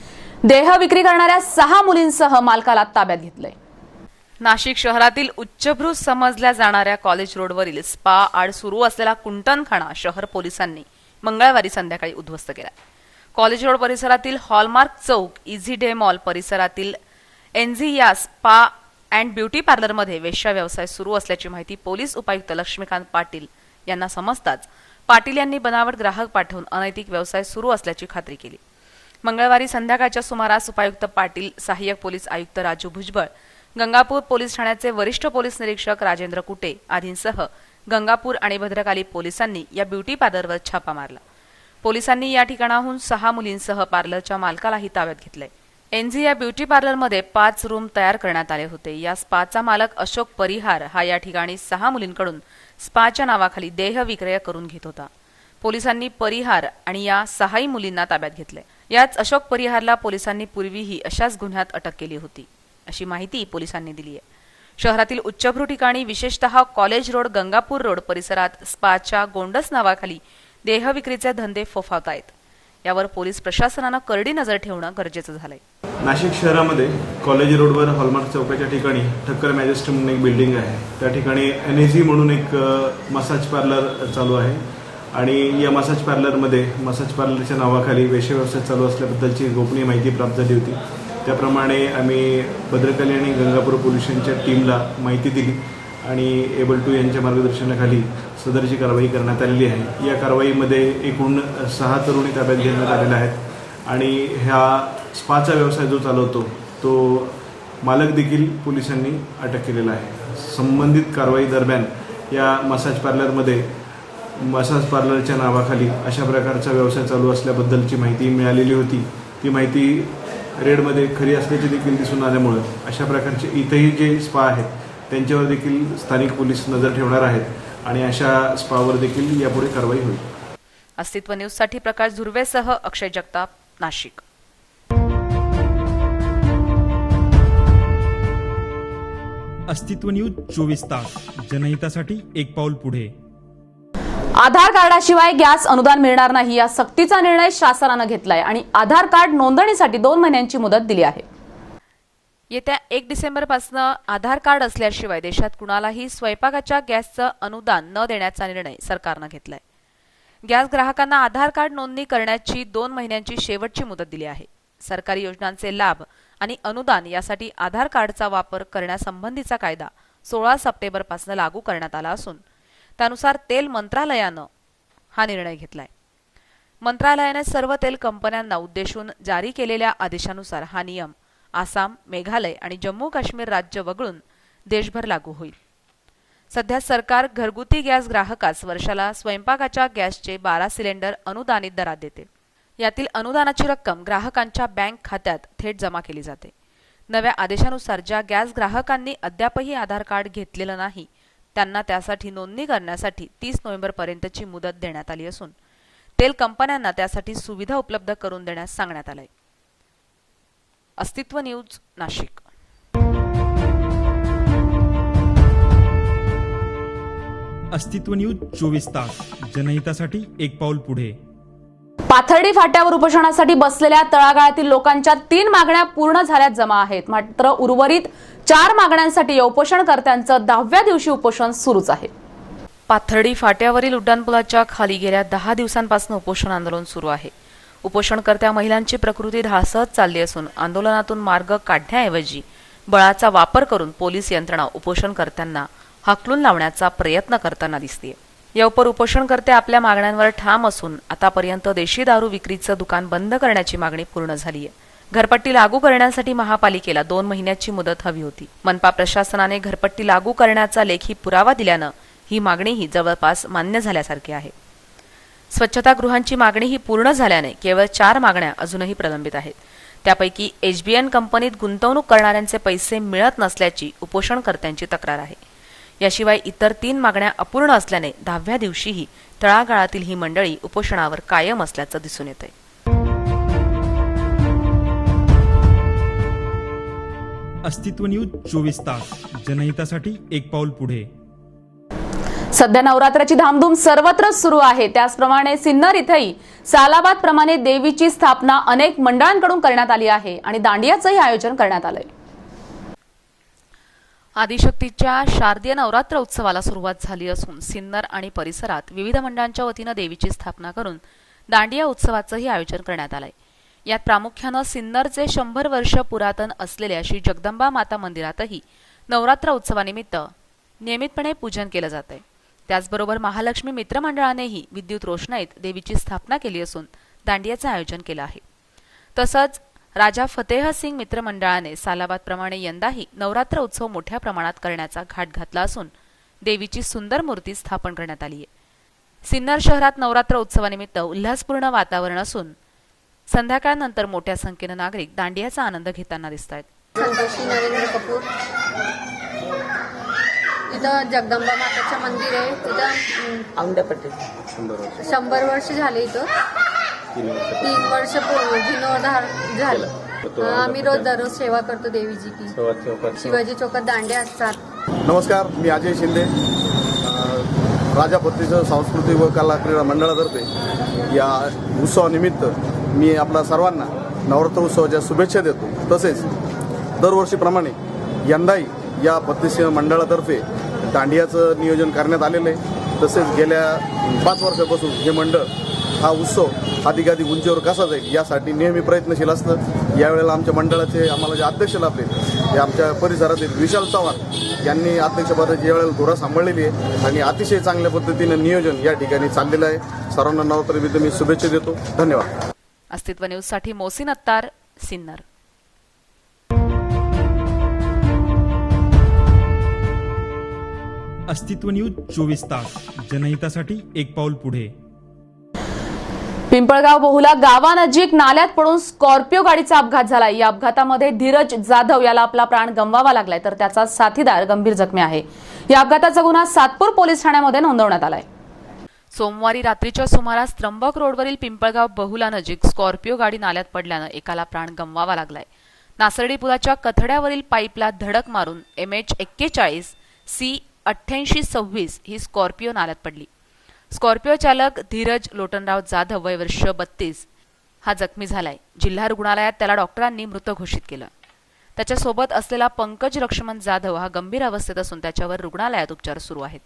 देह विक्री करणाऱ्या 6 मुलींसह मालकाला ताब्यात घेतलंय. नाशिक शहरातील उच्चभ्रू समजल्या जाणाऱ्या कॉलेज रोडवरील स्पा आड सुरू असलेला कुंटणखाना शहर पोलिसांनी मंगळवारी संध्याकाळी उद्ध्वस्त केला. कॉलेज रोड परिसरातील हॉलमार्क चौक, इझी डे मॉल परिसरातील एनझिया स्पा अँड ब्युटी पार्लरमध्ये वेश्या व्यवसाय सुरू असल्याची माहिती पोलीस उपायुक्त लक्ष्मीकांत पाटील यांना समजताच पाटील यांनी बनावट ग्राहक पाठवून अनैतिक व्यवसाय सुरू असल्याची खात्री केली. मंगळवारी संध्याकाळच्या सुमारास उपायुक्त पाटील, सहाय्यक पोलीस आयुक्त राजू भुजबळ, गंगापूर पोलीस ठाण्याचे वरिष्ठ पोलीस निरीक्षक राजेंद्र कुटे आदींसह गंगापूर आणि भद्रकाली पोलिसांनी या ब्युटी पार्लरवर छापा मारला. पोलिसांनी या ठिकाणाहून 6 मुलींसह पार्लरच्या मालकालाही ताब्यात घेतलंय. एनझी या ब्युटी पार्लरमध्ये 5 रूम तयार करण्यात आले होते. या स्पाचा मालक अशोक परिहार हा या ठिकाणी 6 मुलींकडून स्पाच्या नावाखाली देह विक्रय करून घेत होता. पोलिसांनी परिहार आणि या 6 मुलींना ताब्यात घेतले. याच अशोक परिहारला पोलिसांनी पूर्वीही अशाच गुन्ह्यात अटक केली होती, अशी माहिती पोलिसांनी दिली आहे. शहरातील उच्चभ्रू ठिकाणी विशेषतः कॉलेज रोड, गंगापूर रोड परिसरात स्पाच्या गोंडस नावाखाली देहविक्रीचे धंदे फोफावतायत. यावर पोलीस प्रशासनानं करडी नजर ठेवणं गरजेचं झालंय. नाशिक शहरामध्ये कॉलेज रोडवर हॉलमार्क चौकाच्या ठिकाणी ठक्कर मॅजेस्टी म्हणून एक बिल्डिंग आहे. त्या ठिकाणी NAC म्हणून एक मसाज पार्लर चालू आहे आणि या मसाज पार्लरमध्ये मसाज पार्लरच्या नावाखाली वेश्या व्यवसाय चालू असल्याबद्दलची गोपनीय माहिती प्राप्त झाली होती. त्याप्रमाणे आम्ही भद्रकाली आणि गंगापूर पोलिसांच्या टीमला माहिती दिली आणि एबल टू यांच्या मार्गदर्शनाखाली सदरची कारवाई करण्यात आलेली आहे. या कारवाईमध्ये एकूण 6 तरुणी ताब्यात घेण्यात आलेल्या आहेत आणि ह्या स्पाचा व्यवसाय जो चालवतो तो मालक देखील पोलिसांनी अटक केलेला आहे. संबंधित कारवाई दरम्यान या मसाज पार्लरमध्ये मसाज पार्लरच्या नावाखाली अशा प्रकारचा व्यवसाय चालू असल्याबद्दलची माहिती मिळालेली होती. ती माहिती रेडमध्ये खरी असल्याचे देखील दिसून आल्यामुळे अशा प्रकारचे इथंही जे स्पा आहेत त्यांच्यावर देखील स्थानिक पोलीस नजर ठेवणार आहेत आणि अशा स्पावर देखील यापुढे कारवाई होईल. अस्तित्व न्यूजसाठी प्रकाश धुर्वेसह अक्षय जगताप, नाशिक. अस्तित्व न्यूज 24 तास जनहितासाठी एक पाऊल पुढे. आधार कार्डाशिवाय गॅस अनुदान मिळणार नाही या सक्तीचा निर्णय शासनानं घेतलाय आणि आधार कार्ड नोंदणीसाठी 2 महिन्यांची मुदत दिली आहे. येत्या 1 डिसेंबरपासून आधार कार्ड असल्याशिवाय देशात कुणालाही स्वयंपाकाच्या गॅसचं अनुदान न देण्याचा निर्णय सरकारनं घेतलाय. गॅस ग्राहकांना आधार कार्ड नोंदणी करण्याची 2 महिन्यांची शेवटची मुदत दिली आहे. सरकारी योजनांचे लाभ आणि अनुदान यासाठी आधार कार्डचा वापर करण्यासंबंधीचा कायदा 16 सप्टेंबरपासून लागू करण्यात आला असून त्यानुसार तेल मंत्रालयानं हा निर्णय घेतलाय. मंत्रालयाने सर्व तेल कंपन्यांना उद्देशून जारी केलेल्या आदेशानुसार हा नियम आसाम, मेघालय आणि जम्मू काश्मीर राज्य वगळून देशभर लागू होईल. सध्या सरकार घरगुती गॅस ग्राहकास वर्षाला स्वयंपाकाच्या गॅसचे 12 सिलेंडर अनुदानित दरात देते. यातील अनुदानाची रक्कम ग्राहकांच्या बँक खात्यात थेट जमा केली जाते. नव्या आदेशानुसार ज्या गॅस ग्राहकांनी अद्यापही आधार कार्ड घेतलेलं नाही त्यांना त्यासाठी नोंदणी करण्यासाठी 30 नोव्हेंबरपर्यंतची मुदत देण्यात आली असून तेल कंपन्यांना त्यासाठी सुविधा उपलब्ध करून देण्यास सांगण्यात आलंय. अस्तित्व न्यूज, नाशिक. अस्तित्व न्यूज 24 तास जनहितासाठी एक पाऊल पुढे. पाथर्डी फाट्यावर उपोषणासाठी बसलेल्या तळागाळातील लोकांच्या 3 मागण्या पूर्ण झाल्यात जमा आहेत. मात्र उर्वरित 4 मागण्यांसाठी या उपोषणकर्त्यांचं 10व्या दिवशी उपोषण सुरूच आहे. पाथर्डी फाट्यावरील उड्डाणपुलाच्या खाली गेल्या 10 दिवसांपासून उपोषण आंदोलन सुरू आहे. उपोषणकर्त्या महिलांची प्रकृती ढासळत चालली असून आंदोलनातून मार्ग काढण्याऐवजी बळाचा वापर करून पोलीस यंत्रणा उपोषणकर्त्यांना हाकलून लावण्याचा प्रयत्न करताना दिसते. या उपोषणकर्ते आपल्या मागण्यांवर ठाम असून आतापर्यंत देशी दारू विक्रीचं दुकान बंद करण्याची मागणी पूर्ण झाली आहे. घरपट्टी लागू करण्यासाठी महापालिकेला 2 महिन्याची मुदत हवी होती. मनपा प्रशासनाने घरपट्टी लागू करण्याचा लेखी पुरावा दिल्यानं ही मागणीही जवळपास मान्य झाल्यासारखी आहे. स्वच्छतागृहांची मागणीही पूर्ण झाल्याने केवळ 4 मागण्या अजूनही प्रलंबित आहेत. त्यापैकी HBN कंपनीत गुंतवणूक करणाऱ्यांचे पैसे मिळत नसल्याची उपोषणकर्त्यांची तक्रार आहे. याशिवाय इतर 3 मागण्या अपूर्ण असल्याने 10व्या दिवशीही तळागाळातील ही मंडळी उपोषणावर कायम असल्याचं दिसून येतंय. अस्तित्व न्यूज 24 तास जनहितासाठी एक पाऊल पुढे. सध्या नवरात्राची धामधूम सर्वत्र सुरू आहे. त्याचप्रमाणे सिन्नर इथेही सालाबाद प्रमाणे देवीची स्थापना अनेक मंडळांकडून करण्यात आली आहे आणि दांडियाचंही आयोजन करण्यात आलंय. आदिशक्तीच्या शारदीय नवरात्र उत्सवाला सुरुवात झाली असून सिन्नर आणि परिसरात विविध मंडळांच्या वतीनं देवीची स्थापना करून दांडिया उत्सवाचंही आयोजन करण्यात आलंय. यात प्रामुख्यानं सिन्नरचे 100 वर्ष पुरातन असलेल्या श्री जगदंबा माता मंदिरातही नवरात्र उत्सवानिमित्त नियमितपणे पूजन केलं जातंय. त्याचबरोबर महालक्ष्मी मित्रमंडळानेही विद्युत रोषणाईत देवीची स्थापना केली असून दांडियाचं आयोजन केलं आहे. तसंच राजा फतेह सिंग मित्रमंडळाने सालाबादप्रमाणे यंदाही नवरात्र उत्सव मोठ्या प्रमाणात करण्याचा घाट घातला असून देवीची सुंदर मूर्ती स्थापन करण्यात आली आहे. सिन्नर शहरात नवरात्र उत्सवानिमित्त उल्हासपूर्ण वातावरण असून संध्याकाळनंतर मोठ्या संख्येनं नागरिक दांडियाचा आनंद घेताना दिसत आहेत. संतोषी नरेंद्र कपूर. इथं जगदंबा माताचं मंदिर आहे. तिथं औंढ्यापट्टी 100 वर्ष झाले. इथं 3 वर्ष जीर्णोद्धार झालं. आम्ही रोज दररोज सेवा करतो देवीची की. शिवाजी चौकात दांड्या असतात. नमस्कार, मी अजय शिंदे. राजा फतेह सांस्कृतिक व कला क्रीडा मंडळातर्फे या उत्सवानिमित्त मी आपल्या सर्वांना नवरात्र उत्सवाच्या शुभेच्छा देतो. तसेच दरवर्षीप्रमाणे यंदाही या फतेह मंडळातर्फे दांडियाचं नियोजन करण्यात आलेलं आहे. तसेच गेल्या 5 वर्षापासून हे मंडळ हा उत्सव अधिकाधिक उंचीवर कसा जाईल यासाठी नेहमी प्रयत्नशील असतं. यावेळेला आमच्या मंडळाचे आम्हाला जे अध्यक्ष लाभले ते आमच्या परिसरातील विशाल चव्हाण यांनी अध्यक्षपदाची यावेळेला धुरा सांभाळलेली आहे आणि अतिशय चांगल्या पद्धतीनं नियोजन या ठिकाणी चाललेलं आहे. सर्वांना नवरात्रीनिमित्त मी शुभेच्छा देतो. धन्यवाद. अस्तित्व न्यूजसाठी मोहसिन अत्तार, सिन्नर. अस्तित्व न्यूज 24 तास जनहितासाठी एक पाऊल पुढे. पिंपळगाव बहुला गावानजीक नाल्यात पडून स्कॉर्पिओ गाडीचा अपघात झालाय. या अपघातामध्ये धीरज जाधव याला आपला प्राण गमवावा लागलाय तर त्याचा साथीदार गंभीर जखमी आहे. या अपघाताचा गुन्हा सातपूर पोलीस ठाण्यामध्ये नोंदवण्यात आलाय. सोमवारी रात्रीच्या सुमारास त्र्यंबक रोडवरील पिंपळगाव बहुला नजीक स्कॉर्पिओ गाडी नाल्यात पडल्यानं एकाला प्राण गमवावा लागलाय. नासर्डी पुलाच्या कथड्यावरील पाईपला धडक मारून MH41 C8826 ही स्कॉर्पिओ नाल्यात पडली. स्कॉर्पिओ चालक धीरज लोटनराव जाधव वय वर्ष 32 हा जखमी झालाय. जिल्हा रुग्णालयात त्याला डॉक्टरांनी मृत घोषित केलं. त्याच्यासोबत असलेला पंकज लक्ष्मण जाधव हा गंभीर अवस्थेत असून त्याच्यावर रुग्णालयात उपचार सुरू आहेत.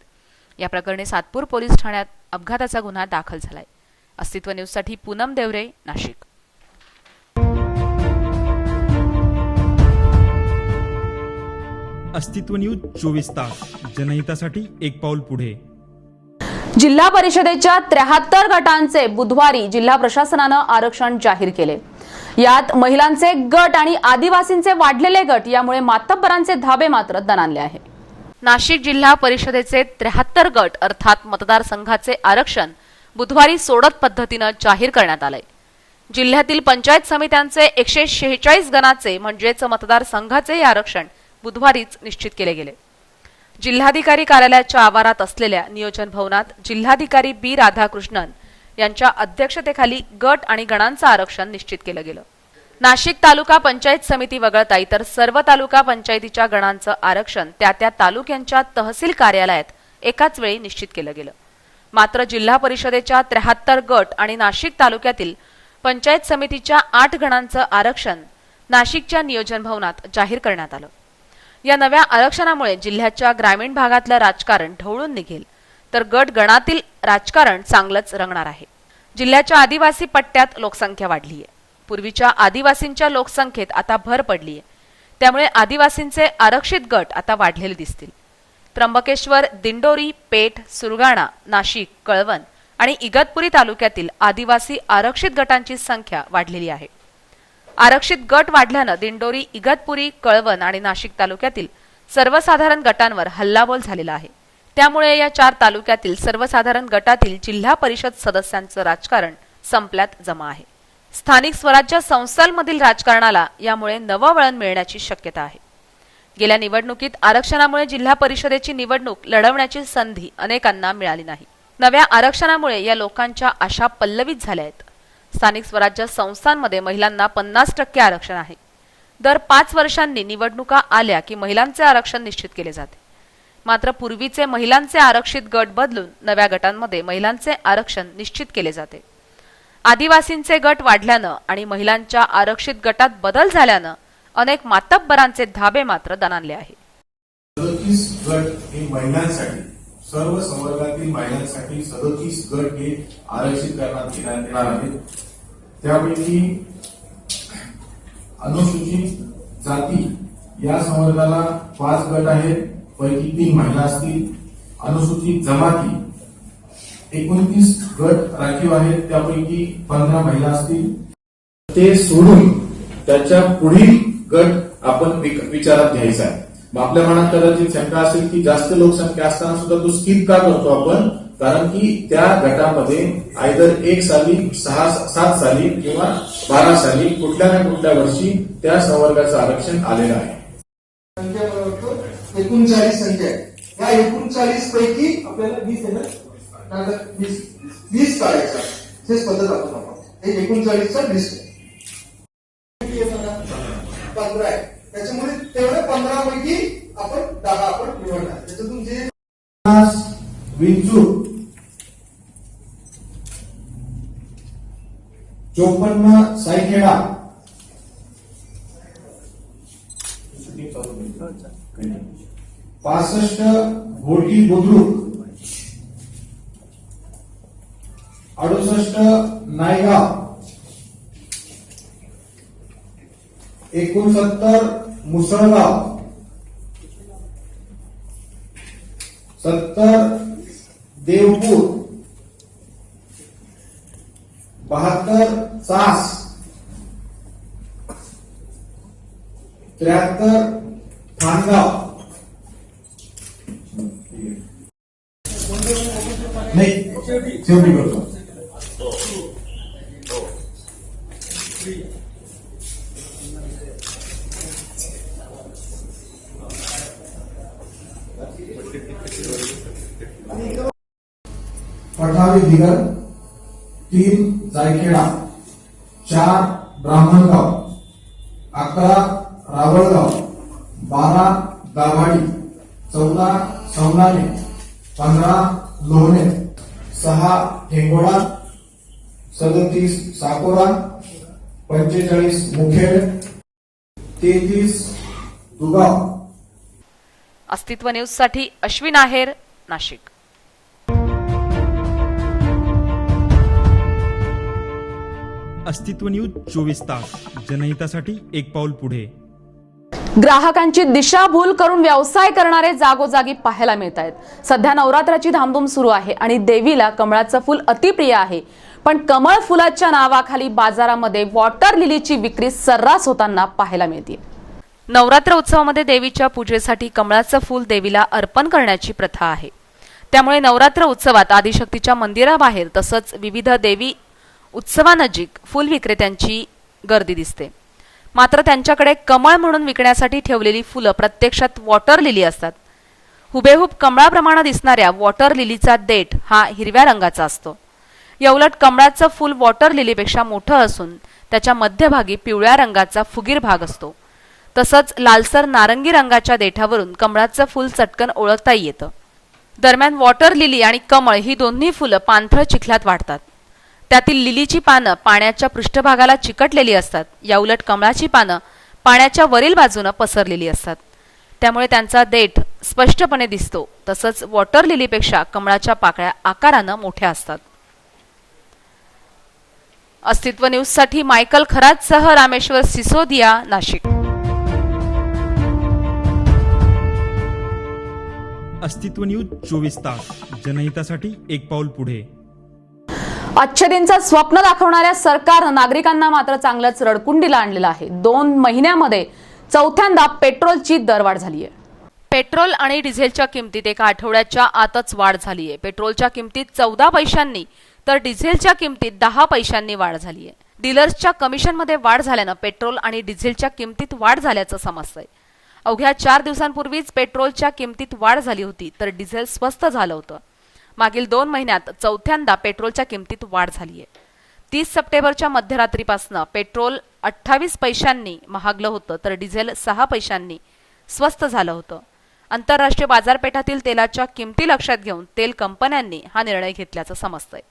या प्रकरणी सातपूर पोलीस ठाण्यात अपघाताचा गुन्हा दाखल झालाय. अस्तित्व न्यूजसाठी पूनम देवरे, नाशिक. अस्तित्व न्यूज 24 तास जनहितासाठी एक पाऊल पुढे. जिल्हा परिषदेच्या 73 गटांचे बुधवारी जिल्हा प्रशासनानं आरक्षण जाहीर केले. यात महिलांचे गट आणि आदिवासींचे वाढलेले गट यामुळे मातब्बरांचे धाबे मात्र दणाणले आहे. नाशिक जिल्हा परिषदेचे 73 गट अर्थात मतदारसंघाचे आरक्षण बुधवारी सोडत पद्धतीनं जाहीर करण्यात आलंय. जिल्ह्यातील पंचायत समित्यांचे 146 गणाचे म्हणजेच मतदारसंघाचे आरक्षण बुधवारीच निश्चित केले गेले. जिल्हाधिकारी कार्यालयाच्या आवारात असलेल्या नियोजन भवनात जिल्हाधिकारी बी राधाकृष्णन यांच्या अध्यक्षतेखाली गट आणि गणांचं आरक्षण निश्चित केलं गेलं. नाशिक तालुका पंचायत समिती वगळता इतर सर्व तालुका पंचायतीच्या गणांचं आरक्षण त्या तालुक्यांच्या तहसील कार्यालयात एकाच वेळी निश्चित केलं गेलं. मात्र जिल्हा परिषदेच्या 73 गट आणि नाशिक तालुक्यातील पंचायत समितीच्या 8 गणांचं आरक्षण नाशिकच्या नियोजन भवनात जाहीर करण्यात आलं. या नव्या आरक्षणामुळे जिल्ह्याच्या ग्रामीण भागातलं राजकारण ढवळून निघेल तर गट गणातील राजकारण चांगलंच रंगणार आहे. जिल्ह्याच्या आदिवासी पट्ट्यात लोकसंख्या वाढली आहे. पूर्वीच्या आदिवासींच्या लोकसंख्येत आता भर पडली आहे. त्यामुळे आदिवासींचे आरक्षित गट आता वाढलेले दिसतील. त्र्यंबकेश्वर, दिंडोरी, पेठ, सुरगाणा, नाशिक, कळवण आणि इगतपुरी तालुक्यातील आदिवासी आरक्षित गटांची संख्या वाढलेली आहे. आरक्षित गट वाढल्यानं दिंडोरी, इगतपुरी, कळवण आणि नाशिक तालुक्यातील सर्वसाधारण गटांवर हल्लाबोल झालेला आहे. त्यामुळे या 4 तालुक्यातील सर्वसाधारण गटातील जिल्हा परिषद सदस्यांचं राजकारण संपल्यात जमा आहे. स्थानिक स्वराज्य संस्थांमधील राजकारणाला यामुळे नवं वळण मिळण्याची शक्यता आहे. गेल्या निवडणुकीत आरक्षणामुळे जिल्हा परिषदेची निवडणूक लढवण्याची संधी अनेकांना मिळाली नाही. नव्या आरक्षणामुळे या लोकांच्या आशा पल्लवित झाल्या आहेत. स्थानिक स्वराज्य संस्थांमध्ये महिलांना 50% आरक्षण आहे. दर 5 वर्षांनी निवडणुका आल्या की महिलांचे आरक्षण निश्चित केले जाते. मात्र पूर्वीचे महिलांचे आरक्षित गट बदलून नव्या गटांमध्ये महिलांचे आरक्षण निश्चित केले जाते. आदिवासींचे गट वाढल्यानं आणि महिलांच्या आरक्षित गटात बदल झाल्यानं अनेक मातब्बरांचे धाबे मात्र दणाणले आहे. 37 गट हे महिलांसाठी सर्व संवर्गातील महिलांसाठी 37 गट हे आरक्षित करण्यात येणार आहेत. त्यापैकी अनुसूचित जाती या संवर्गाला 5 गट आहेत, पैकी 3 महिला असतील. अनुसूचित जमाती 29 गट राखीव आहेत, त्यापैकी 15 महिला असतील. ते सोडून त्याच्या पुढील गट आपण विचारात घ्यायचा आहे. मग आपल्या मनात कदाचित शंका असेल की जास्त लोकसंख्या असताना सुद्धा तो स्किप का करतो आपण, कारण की त्या गटामध्ये आयदर 1 साली 7 साली किंवा 12 साली कुठल्या ना कुठल्या वर्षी त्या संवर्गाचं आरक्षण आलेलं आहे. संख्या 39 संख्या आहे. या 39 पैकी आपल्याला 20 आहे ना, 20 काढायचा. हेच पद्धत आपण हे 39चा लिस्ट आहे. 15 आहे, त्याच्यामुळे तेवढे 15 पैकी आपण 10 आपण निवडणार. त्याच्यातून जे विंचूर 54 सायखेडा 65 घोटी बुद्रुक 68 नायगाव 69 मुसळगाव 70 देवपूर 72 चास 73 ठाणगाव नाही शेवटी करतो. पठावी दिगर 3 जायखेडा 4 ब्राह्मणगाव 11 रावळगाव 12 दाभाडी 14 सवनाने 15 लोहणे 6 ठेंगोडा 37 साकोरा 45 मुखेड 33 दुगाव. अस्तित्व न्यूज साठी अश्विन आहेर, नाशिक. अस्तित्व न्यूज 24 तास जनहितासाठी एक पाऊल पुढे. ग्राहकांची दिशाभूल करून व्यवसाय करणारे जागोजागी पाहायला मिळत आहेत. सध्या नवरात्राची धामधूम सुरू आहे आणि देवीला कमळाचं फूल अतिप्रिय आहे, पण कमळ फुलाच्या नावाखाली बाजारामध्ये वॉटर लिलीची विक्री सर्रास होताना पाहायला मिळते. नवरात्र उत्सवामध्ये देवीच्या पूजेसाठी कमळाचं फूल देवीला अर्पण करण्याची प्रथा आहे. त्यामुळे नवरात्र उत्सवात आदिशक्तीच्या मंदिराबाहेर तसंच विविध देवी उत्सवानजीक फूल विक्रेत्यांची गर्दी दिसते. मात्र त्यांच्याकडे कमळ म्हणून विकण्यासाठी ठेवलेली फुलं प्रत्यक्षात वॉटर लिली असतात. हुबेहूब कमळाप्रमाणे दिसणाऱ्या वॉटर लिलीचा देठ हा हिरव्या रंगाचा असतो. याउलट कमळाचं फूल वॉटर लिलीपेक्षा मोठं असून त्याच्या मध्यभागी पिवळ्या रंगाचा फुगीर भाग असतो. तसंच लालसर नारंगी रंगाच्या देठावरून कमळाचं फूल चटकन ओळखता येतं. दरम्यान वॉटर लिली आणि कमळ ही दोन्ही फुलं पांढऱ्या चिखलात वाढतात. त्यातील लिलीची पानं पाण्याच्या पृष्ठभागाला चिकटलेली असतात. याउलट कमळाची पानं पाण्याच्या वरील बाजूने पसरलेली असतात. त्यामुळे त्यांचा देठ स्पष्टपणे दिसतो. तसंच वॉटर लिलीपेक्षा कमळाच्या पाकळ्या आकारानं मोठ्या असतात. अस्तित्व न्यूज साठी मायकल खरातसह रामेश्वर सिसोदिया, नाशिक. अस्तित्व न्यूज 24 तास जनहितासाठी एक पाऊल पुढे. अच्छेदींचं स्वप्न दाखवणाऱ्या सरकारनं नागरिकांना मात्र चांगलंच रडकुंडीला आणलेलं आहे. 2 महिन्यामध्ये चौथ्यांदा पेट्रोलची दरवाढ झाली आहे. पेट्रोल आणि डिझेलच्या किमतीत एका आठवड्याच्या आतच वाढ झाली आहे. पेट्रोलच्या किमतीत 14 पैशांनी तर डिझेलच्या किमतीत 10 पैशांनी वाढ झाली आहे. डीलर्सच्या कमिशनमध्ये वाढ झाल्यानं पेट्रोल आणि डिझेलच्या किमतीत वाढ झाल्याचं समजतंय. अवघ्या 4 दिवसांपूर्वीच पेट्रोलच्या किमतीत वाढ झाली होती तर डिझेल स्वस्त झालं होतं. मागील 2 महिन्यात चौथ्यांदा पेट्रोलच्या किमतीत वाढ झाली आहे. 30 सप्टेंबरच्या मध्यरात्रीपासून पेट्रोल 28 पैशांनी महागलं होतं तर डिझेल 6 पैशांनी स्वस्त झालं होतं. आंतरराष्ट्रीय बाजारपेठातील तेलाच्या किमती लक्षात घेऊन तेल कंपन्यांनी हा निर्णय घेतल्याचं समजतंय.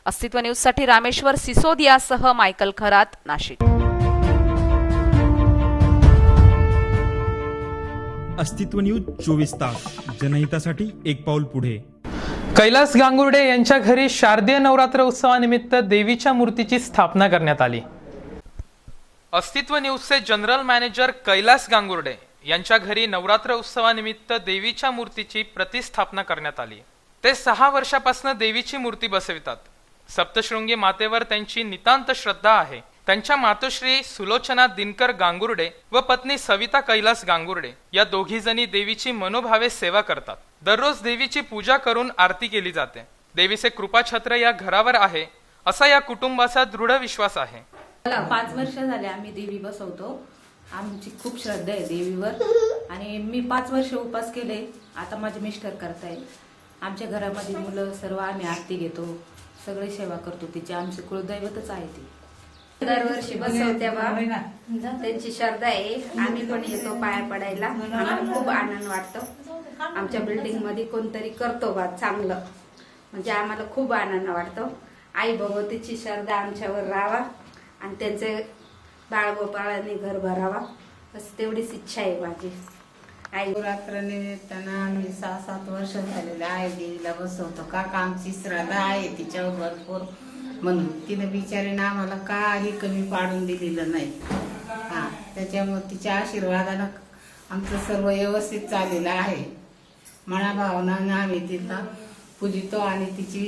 अस्तित्व न्यूज साठी रामेश्वर सिसोदियासह मायकल खरात, नाशिक. अस्तित्व न्यूज 24 तास जनहितासाठी एक पाऊल पुढे. कैलास गांगुर्डे यांच्या घरी शारदीय नवरात्र उत्सवानिमित्त देवीच्या मूर्तीची स्थापना करण्यात आली. अस्तित्व न्यूजचे जनरल मॅनेजर कैलास गांगुर्डे यांच्या घरी नवरात्र उत्सवानिमित्त देवीच्या मूर्तीची प्रतिष्ठापना करण्यात आली. ते 6 वर्षापासून देवीची मूर्ती बसवितात. सप्तशृंगी मातेवर त्यांची नितांत श्रद्धा आहे. त्यांच्या मातोश्री सुलोचना दिनकर गांगुर्डे व पत्नी सविता कैलास गांगुर्डे या दोघी जणी देवीची मनोभावे सेवा करतात. दररोज देवीची पूजा करून आरती केली जाते. देवीचे कृपाछत्र या घरावर आहे असा या कुटुंबाचा दृढ विश्वास आहे. मला 5 वर्ष झाले आम्ही देवी बसवतो. आमची खूप श्रद्धा आहे देवीवर आणि मी 5 वर्ष उपास केले. आता माझे मिस्टर करतायत. आमच्या घरामध्ये मुलं सर्व आम्ही आरती घेतो, सगळे सेवा करतो. तिचे आमचे कुलदैवतच आहे ती. दरवर्षी बसवत्या बा, त्यांची श्रद्धा आहे. आम्ही पण येतो पाया पडायला. आम्हाला खूप आनंद वाटतो. आमच्या बिल्डिंग मध्ये कोणतरी करतो बा चांगलं, म्हणजे आम्हाला खूप आनंद वाटतो. आई भगवतीची श्रद्धा आमच्यावर राहावा आणि त्यांचे बाळगोपाळाने घर भरावा, बस तेवढीच इच्छा आहे माझी. आई नवरात्र निमित्तानं आम्ही 6-7 वर्ष झालेले आहे देवीला बसवतो. का आमची श्रद्धा आहे तिच्यावर भरपूर, म्हणून तिने बिचारीनं आम्हाला काही कमी पाडून दिलेलं नाही. त्याच्यामुळे तिच्या आशीर्वादानं आमचं सर्व व्यवस्थित चाललेलं आहे. मनाभावनानं आम्ही तिला पूजितो आणि तिची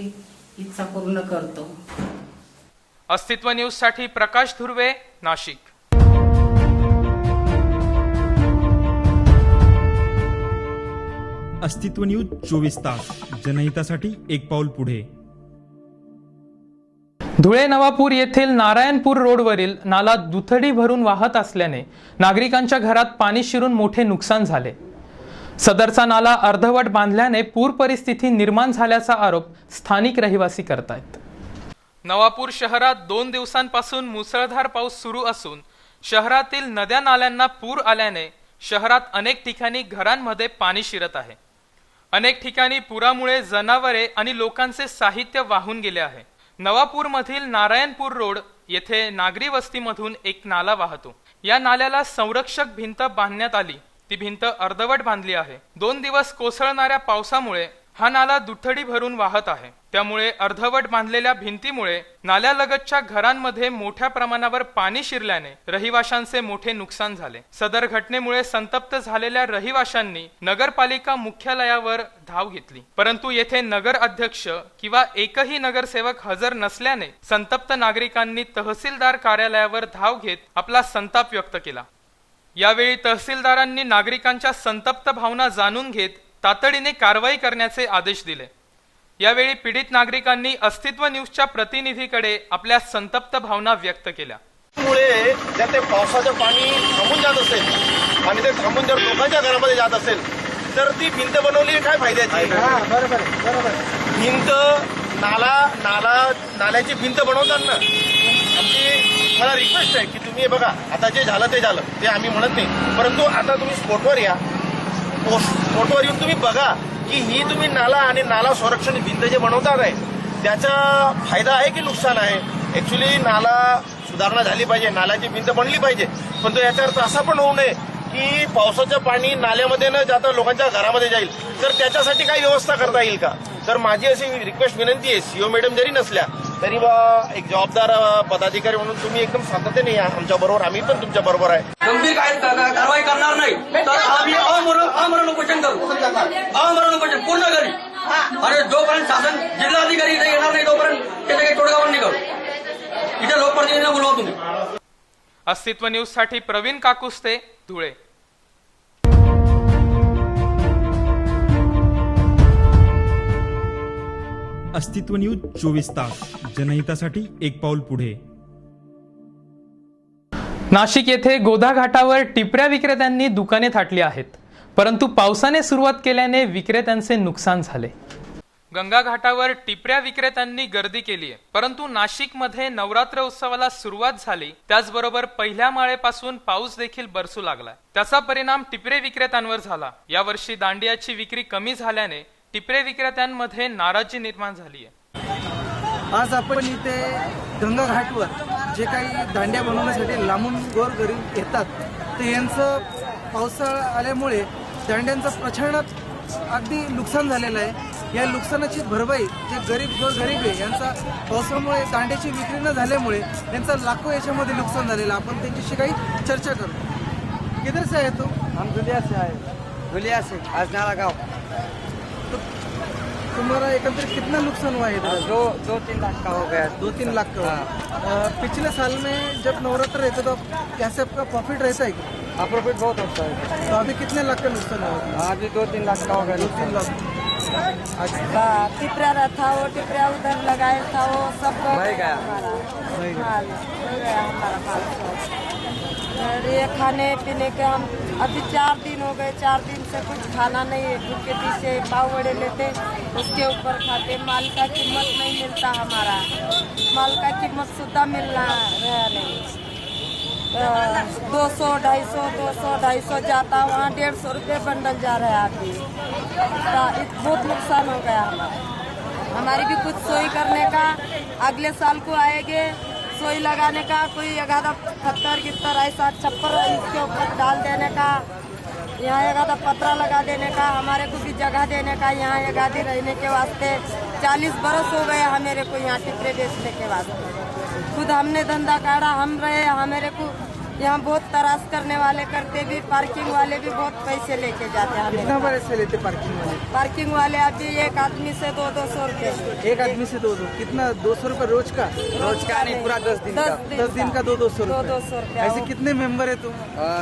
इच्छा पूर्ण करतो. अस्तित्व न्यूज साठी प्रकाश धुर्वे, नाशिक. अस्तित्व न्यूज 24 तास जनहितासाठी एक पाऊल पुढे. धुळे नवापूर येथील नारायणपूर रोडवरील नाला दुथडी भरून वाहत असल्याने नागरिकांच्या घरात पाणी शिरून मोठे नुकसान झाले. सदरचा नाला अर्धवट बांधल्याने पूर परिस्थिती निर्माण झाल्याचा आरोप स्थानिक रहिवासी करतायत. नवापूर शहरात 2 दिवसांपासून मुसळधार पाऊस सुरू असून शहरातील नद्या नाल्यांना पूर आल्याने शहरात अनेक ठिकाणी घरांमध्ये पाणी शिरत आहे. अनेक ठिकाणी पुरामुळे जनावरे आणि लोकांचे साहित्य वाहून गेले आहे. नवापूरमधील नारायणपूर रोड येथे नागरी वस्तीमधून एक नाला वाहतो. या नाल्याला संरक्षक भिंत बांधण्यात आली. ती भिंत अर्धवट बांधली आहे. 2 दिवस कोसळणाऱ्या पावसामुळे हा नाला दुथडी भरून वाहत आहे. त्यामुळे अर्धवट बांधलेल्या भिंतीमुळे नाल्यालगतच्या घरांमध्ये मोठ्या प्रमाणावर पाणी शिरल्याने रहिवाशांचे मोठे नुकसान झाले. सदर घटनेमुळे संतप्त झालेल्या रहिवाशांनी नगरपालिका मुख्यालयावर धाव घेतली, परंतु येथे नगर अध्यक्ष किंवा एकही नगरसेवक हजर नसल्याने संतप्त नागरिकांनी तहसीलदार कार्यालयावर धाव घेत आपला संताप व्यक्त केला. यावेळी तहसीलदारांनी नागरिकांच्या संतप्त भावना जाणून घेत तातडीने कारवाई करण्याचे आदेश दिले. यावेळी पीडित नागरिकांनी अस्तित्व न्यूजच्या प्रतिनिधीकडे आपल्या संतप्त भावना व्यक्त केल्या. मुळे जर ते पावसाचं पाणी थांबून जात असेल आणि ते थांबून जर लोकांच्या घरामध्ये जात असेल तर ती भिंत बनवली काय फायद्याची? बरोबर भिंत नाल्याची भिंत बनवताना आमची मला रिक्वेस्ट आहे की तुम्ही बघा, आता जे झालं ते झालं, ते आम्ही म्हणत नाही, परंतु आता तुम्ही स्पॉटवर या. स्पॉटवर येऊन तुम्ही बघा की ही तुम्ही नाला आणि नाला संरक्षण भिंत जे बनवतात आहे त्याचा फायदा आहे की नुकसान आहे? ऍक्च्युली नाला सुधारणा झाली पाहिजे, नाल्याची भिंत बनली पाहिजे, पण तो याचा अर्थ असा पण होऊ नये की पावसाचं पाणी नाल्यामध्ये न जाता लोकांच्या घरामध्ये जाईल. तर त्याच्यासाठी काही व्यवस्था करता येईल का? तर माझी अशी रिक्वेस्ट विनंती आहे, सीओ मॅडम जरी नसल्या तरी बा एक जबाबदार पदाधिकारी म्हणून तुम्ही एकदम सातत्याने या आमच्या बरोबर, आम्ही पण तुमच्या बरोबर आहे. गंभीर कारवाई करणार नाही तर आम्ही आमरण उपोषण करू. आमरण उपोषण पूर्ण करी. आणि जोपर्यंत शासन जिल्हाधिकारी इथे येणार नाही तोपर्यंत त्याचे काही तोडगा पण निघाल. इथे लोकप्रतिनिधींना बोलवा तुम्ही. अस्तित्व न्यूज साठी प्रवीण काकुस्ते, धुळे. अस्तित्व न्यूज 24 तास जनहितासाठी एक पाऊल पुढे. नाशिक येथे गोदा घाटावर टिपऱ्या विक्रेत्यांनी दुकाने थाटली आहेत, परंतु पावसाने सुरुवात केल्याने विक्रेत्यांचे नुकसान झाले. गंगा घाटावर टिपऱ्या विक्रेत्यांनी गर्दी केली आहे, परंतु नाशिकमध्ये नवरात्र उत्सवाला सुरुवात झाली त्याचबरोबर पहिल्या माळेपासून पाऊस देखील बरसू लागला. त्याचा परिणाम टिपरे विक्रेत्यांवर झाला. यावर्षी दांडियाची विक्री कमी झाल्याने टिपरे विक्रेत्यांमध्ये नाराजी निर्माण झाली आहे. आज आपण इथे गंगा घाटवर जे काही दांड्या बनवण्यासाठी लांबून गोरगरीब येतात, तर यांचं पावसाळा आल्यामुळे दांड्यांचं प्रचंड अगदी नुकसान झालेलं आहे. या नुकसानाची भरपाई जे गरीब आहे यांचा पावसामुळे दांड्याची विक्री न झाल्यामुळे यांचं लाखो याच्यामध्ये नुकसान झालेलं. आपण त्यांच्याशी काही चर्चा करू. किधर से आहे तू? हम दुलिया से आए, दुलिया से अजनाला गाँव. तुम्हारा एकंदरीत कितना नुकसान हुआ है इधर? 2-3 लाख का हो गया. 2-3 लाख का. पिछले साल में जब नवरात्र रहते तो कैसे आपका प्रॉफिट रहता है? हाँ, प्रॉफिट बहुत होता है. तो अभी कितने लाख का नुकसान हुआ? अभी 2-3 लाख का हो गया. 2-3 लाख. टिपरा रहा था, वो टिपरा उधर लगाया था, वो सब बह गया. माल हो गया हमारा 500. और ये खाने पीने के हम अभी 4 दिन हो गए, 4 दिन से कुछ खाना नहीं है. भूखे पीछे पाव वड़े लेते उसके ऊपर खाते. माल का कीमत नहीं मिलता हमारा. माल का कीमत सुद्धा मिलना रहा नहीं. 200-250 जाता, वहाँ 150 रुपये बंडल जा रहा है अभी. बहुत नुकसान हो गया हमारा. हमारी भी कुछ सोई करने का अगले साल को आएंगे. सोई लगाने का कोई एगादा पत्थर गित्तर ऐसा छप्पर इसके ऊपर डाल देने का, यहाँ एगादा पतरा लगा देने का, हमारे को भी जगह देने का. यहाँ एगादी रहने के वास्ते 40 बरस हो गए हमारे को यहाँ टिपरे बेचने के वास्ते. खुद हमने धंधा काढ़ा, हम रहे. हमारे को यहाँ बहुत तराश करने वाले करते भी, पार्किंग वाले भी बहुत पैसे लेके जाते हैं. कितना पैसे लेते पार्किंग वाले? पार्किंग वाले अभी एक आदमी से 200 रुपये. एक आदमी से 200? कितना? 200 रुपये रोज का? रोज का नहीं, पूरा 10 दिन का. 10 दिन का 200 रुपये. 200 रुपये. ऐसे कितने मेंबर है तुम?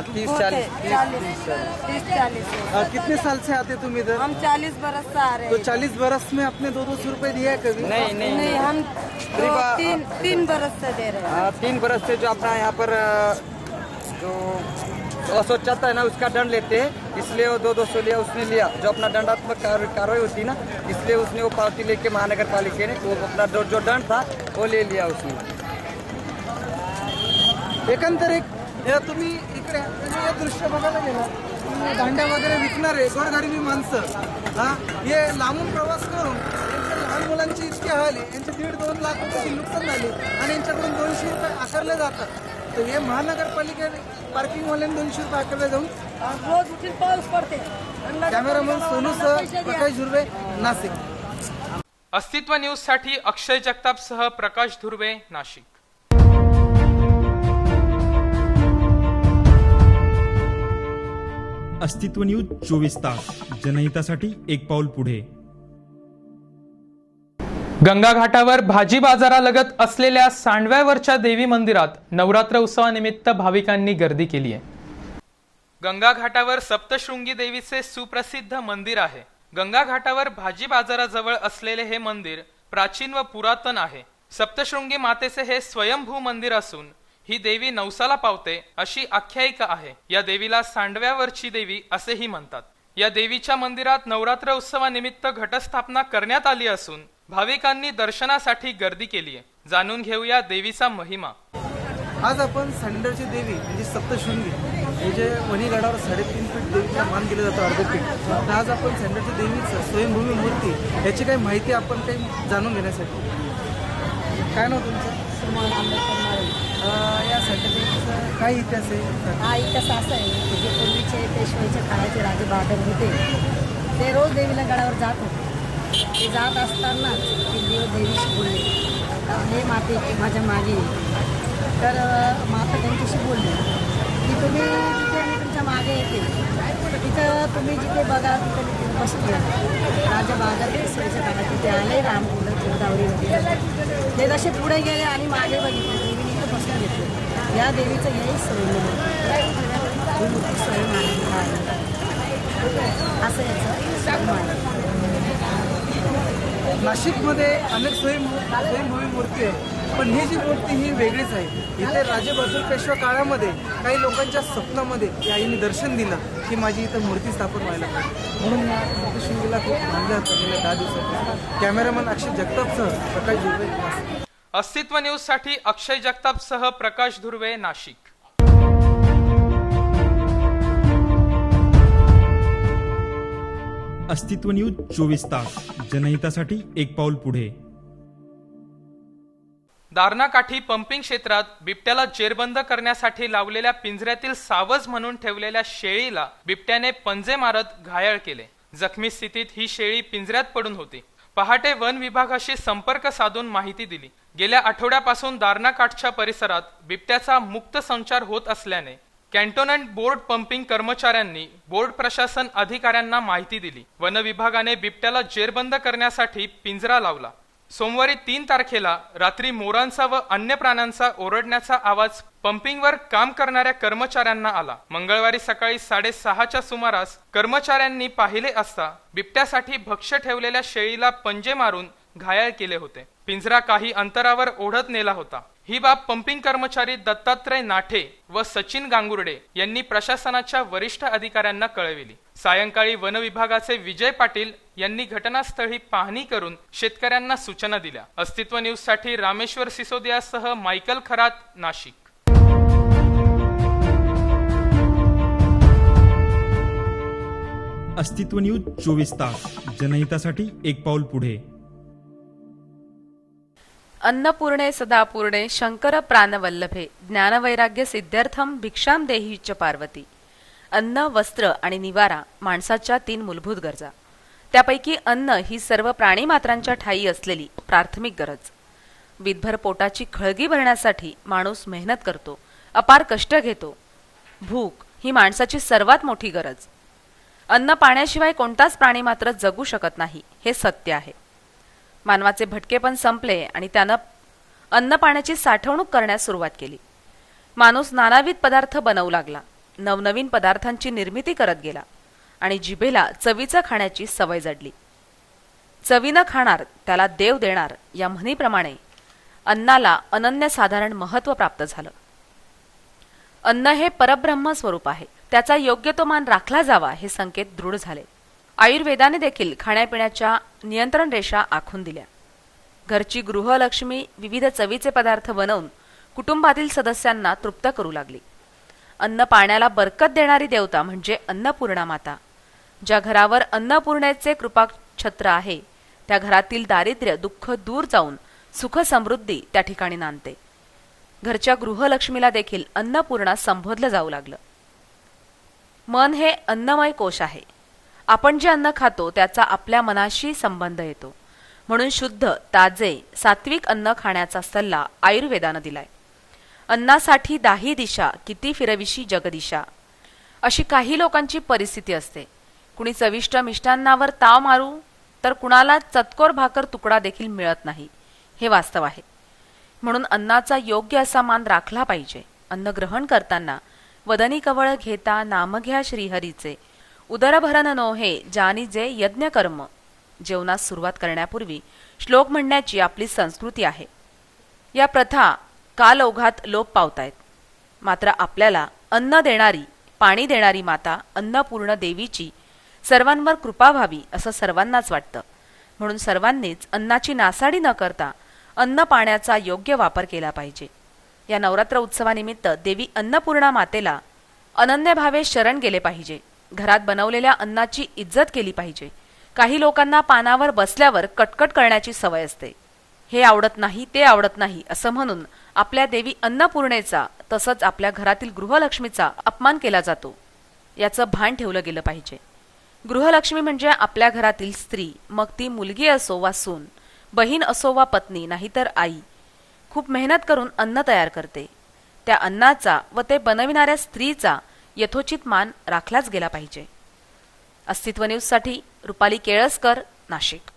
30-40. 30-40. कितने साल से आते तुम इधर? हम 40 बरस से आ रहे तो हैं. 40 बरस में अपने 200 रुपये दिया है कभी? नहीं. हम 3 बरस से दे रहे हैं. 3 बरस से जो अपना यहाँ पर जो असोचाता है ना उसका दंड लेते हैं, इसलिए वो 200 लिया. उसने लिया जो अपना दंडात्मक कार्रवाई होती है ना, इसलिए उसने वो पावती लेके महानगर पालिका ने वो अपना जो दंड था वो ले लिया उसने. एकंदरीत या तुम्ही इकडे हे दृश्य बघायला गेला, दांड्या वगैरे विकणारे गोरगरिबी माणसं, हा, हे लांबून प्रवास करून यांच्या लहान मुलांची इतकी हाल आहे. यांचे 1.5-2 लाख रुपये नुकसान झाले आणि यांच्याकडून 200 रुपये आकारले जातात. तर हे महानगरपालिकेने पार्किंगवाल्यांनी 200 रुपये आकारले जाऊन. रोज उठून पाऊस पडते. कॅमेरामन सोनूसह प्रकाश धुर्वे, नाशिक. अस्तित्व न्यूज साठी अक्षय जगताप सह प्रकाश धुर्वे, नाशिक. अस्तित्व न्यूज 24 तास, जनहितासाठी एक पाऊल पुढे. गंगा घाटावर भाजी बाजारालगत असलेल्या सांडव्यावरच्या देवी मंदिरात नवरात्र उत्सवानिमित्त भाविकांनी गर्दी केली आहे. गंगा घाटावर सप्तशृंगी देवीचे सुप्रसिद्ध मंदिर आहे. गंगा घाटावर भाजी बाजाराजवळ असलेले हे मंदिर प्राचीन व पुरातन आहे. सप्तशृंगी मातेचे हे स्वयंभू मंदिर असून ही देवी नवसाला पावते अशी आख्यायिका आहे. या देवीला सांडव्यावरची देवी असेही म्हणतात. या देवीच्या मंदिरात नवरात्र उत्सवानिमित्त घटस्थापना करण्यात आली असून भाविकांनी दर्शनासाठी गर्दी केली आहे. जाणून घेऊया देवीचा महिमा. आज आपण सांडव्याची देवी म्हणजे सप्तशृंगी हे जे वणीगडावर 3.5 फीट देवीला मान दिलं जातं, अर्धपीठ. तर आज आपण सांडव्याची देवीचं स्वयंभूमी मूर्ती याची काही माहिती आपण काही जाणून घेण्यासाठी. काय नाव तुमचं? या सांडव्याचं काय इतिहास आहे? हा इतिहास असा आहे की जे पूर्वीचे पेशवाईच्या काळाचे राजे बहादूर होते ते रोज देवीला गडावर जात होते. ते जात असतानाच ते देवीशी बोलले, हे माते माझ्या मागे. तर माता त्यांच्याशी बोलली की तुम्ही जिथे मी तुमच्या मागे येते तिथं तुम्ही जिथे बघा तिथे मी तिथे बसले. राजा बहादूर पेशवाईच्या काळात तिथे आले रामकुंड गोदावरीमध्ये. ते जसे पुढे गेले आणि मागे बघितले देवीने इथं बसल्या घेतलं. या देवीचं यही स्वयं स्वयं आहे असं याचं आहे. नाशिकमध्ये अनेक स्वयंभूमी मूर्ती आहे, पण ही जी मूर्ती ही वेगळीच आहे. इथे राजे बहादूर पेशवा काळामध्ये काही लोकांच्या स्वप्नामध्ये या आईने दर्शन दिलं की माझी इथं मूर्ती स्थापन व्हायला पाहिजे, म्हणून या सप्तशृंगीला खूप मानलं जातं गेल्या 10 दिवसात. कॅमेरामन अक्षय जगतापसह प्रकाश धुर्वे, नाशिक. अस्तित्व न्यूज साठी अक्षय जगताप सह प्रकाश धुर्वे, नाशिक. अस्तित्व न्यूज 24 तास, जनहितासाठी एक पाऊल पुढे. दारणाकाठी पंपिंग क्षेत्रात बिबट्याला जेरबंद करण्यासाठी लावलेल्या पिंजऱ्यातील सावज म्हणून ठेवलेल्या शेळीला बिबट्याने पंजे मारत घायल केले. जखमी स्थितीत ही शेळी पिंजऱ्यात पडून होती. पहाटे वन विभागाशी संपर्क साधून माहिती दिली. गेल्या आठवड्यापासून दारणाकाठच्या परिसरात बिबट्याचा मुक्त संचार होत असल्याने कॅन्टोन्मेंट बोर्ड पंपिंग कर्मचाऱ्यांनी बोर्ड प्रशासन अधिकाऱ्यांना माहिती दिली. वन विभागाने बिबट्याला जेरबंद करण्यासाठी पिंजरा लावला. सोमवारी 3 तारखेला रात्री मोरांचा व अन्य प्राण्यांचा ओरडण्याचा आवाज पंपिंगवर काम करणाऱ्या कर्मचाऱ्यांना आला. मंगळवारी सकाळी 6:30च्या सुमारास कर्मचाऱ्यांनी पाहिले असता बिबट्यासाठी भक्ष्य ठेवलेल्या शेळीला पंजे मारून घायल केले होते. पिंजरा काही अंतरावर ओढत नेला होता. ही बाब पंपिंग कर्मचारी दत्तात्रय नाठे व सचिन गांगुर्डे यांनी प्रशासनाच्या वरिष्ठ अधिकाऱ्यांना कळविली. सायंकाळी वन विभागाचे विजय पाटील यांनी घटनास्थळी पाहणी करून शेतकऱ्यांना सूचना दिल्या. अस्तित्व न्यूज साठी रामेश्वर सिसोदियासह मायकल खरात, नाशिक. अस्तित्व न्यूज 24 तास, जनहितासाठी एक पाऊल पुढे. अन्नपूर्णे सदापूर्णे शंकर प्राणवल्लभे ज्ञानवैराग्य सिद्ध्यर्थम भिक्षाम देही च पार्वती. अन्न, वस्त्र आणि निवारा माणसाच्या 3 मूलभूत गरजा. त्यापैकी अन्न ही सर्व प्राणीमात्रांच्या ठायी असलेली प्राथमिक गरज. विधभर पोटाची खळगी भरण्यासाठी माणूस मेहनत करतो, अपार कष्ट घेतो. भूक ही माणसाची सर्वात मोठी गरज. अन्न पाण्याशिवाय कोणताच प्राणी मात्र जगू शकत नाही, हे सत्य आहे. मानवाचे भटकेपण संपले आणि त्यानं अन्न पाण्याची साठवणूक करण्यास सुरुवात केली. माणूस नानाविध पदार्थ बनवू लागला, नवनवीन पदार्थांची निर्मिती करत गेला आणि जिभेला चवीचं खाण्याची सवय जडली. चवीनं खाणार त्याला देव देणार या म्हणीप्रमाणे अन्नाला अनन्यसाधारण महत्त्व प्राप्त झालं. अन्न हे परब्रह्म स्वरूप आहे, त्याचा योग्य तो मान राखला जावा हे संकेत दृढ झाले. आयुर्वेदाने देखील खाण्यापिण्याच्या नियंत्रण रेषा आखून दिल्या. घरची गृहलक्ष्मी विविध चवीचे पदार्थ बनवून कुटुंबातील सदस्यांना तृप्त करू लागली. अन्न पाण्याला बरकत देणारी देवता म्हणजे अन्नपूर्णा माता. ज्या घरावर अन्नपूर्णेचे कृपाछत्र आहे त्या घरातील दारिद्र्य दुःख दूर जाऊन सुख समृद्धी त्या ठिकाणी नांदते. घरच्या गृहलक्ष्मीला देखील अन्नपूर्णा संबोधलं जाऊ लागलं. मन हे अन्नमय कोश आहे. आपण जे अन्न खातो त्याचा आपल्या मनाशी संबंध येतो. म्हणून शुद्ध, ताजे, सात्विक अन्न खाण्याचा सल्ला आयुर्वेदानं दिलाय. अन्नासाठी 10 दिशा किती फिरविशी जगदिशा, अशी काही लोकांची परिस्थिती असते. कुणी चविष्ट मिष्टान्नावर ताव मारू तर कुणाला चतकोर भाकर तुकडा देखील मिळत नाही, हे वास्तव आहे. म्हणून अन्नाचा योग्य असा मान राखला पाहिजे. अन्न ग्रहण करताना वदनी कवळ घेता नाम घ्या श्रीहरीचे, उदरभरण नोहे जानी जे यज्ञ कर्म. जेवणास सुरुवात करण्यापूर्वी श्लोक म्हणण्याची आपली संस्कृती आहे. या प्रथा कालौघात लोप पावतायत. मात्र आपल्याला अन्न देणारी, पाणी देणारी माता अन्नपूर्ण देवीची सर्वांवर कृपा व्हावी असं सर्वांनाच वाटतं. म्हणून सर्वांनीच अन्नाची नासाडी न करता अन्न पाण्याचा योग्य वापर केला पाहिजे. या नवरात्र उत्सवानिमित्त देवी अन्नपूर्णा मातेला अनन्य भावे शरण गेले पाहिजे. घरात बनवलेल्या अन्नाची इज्जत केली पाहिजे. काही लोकांना पानावर बसल्यावर कटकट करण्याची सवय असते. हे आवडत नाही, ते आवडत नाही असं म्हणून आपल्या देवी अन्नपूर्णेचा तसंच आपल्या घरातील गृहलक्ष्मीचा अपमान केला जातो. याचं भान ठेवलं गेलं पाहिजे. गृहलक्ष्मी म्हणजे आपल्या घरातील स्त्री, मग ती मुलगी असो वा सून, बहीण असो वा पत्नी, नाहीतर आई, खूप मेहनत करून अन्न तयार करते. त्या अन्नाचा व ते बनविणाऱ्या स्त्रीचा यथोचित मान राखलाच गेला पाहिजे. अस्तित्व न्यूजसाठी रुपाली केळसकर, नाशिक.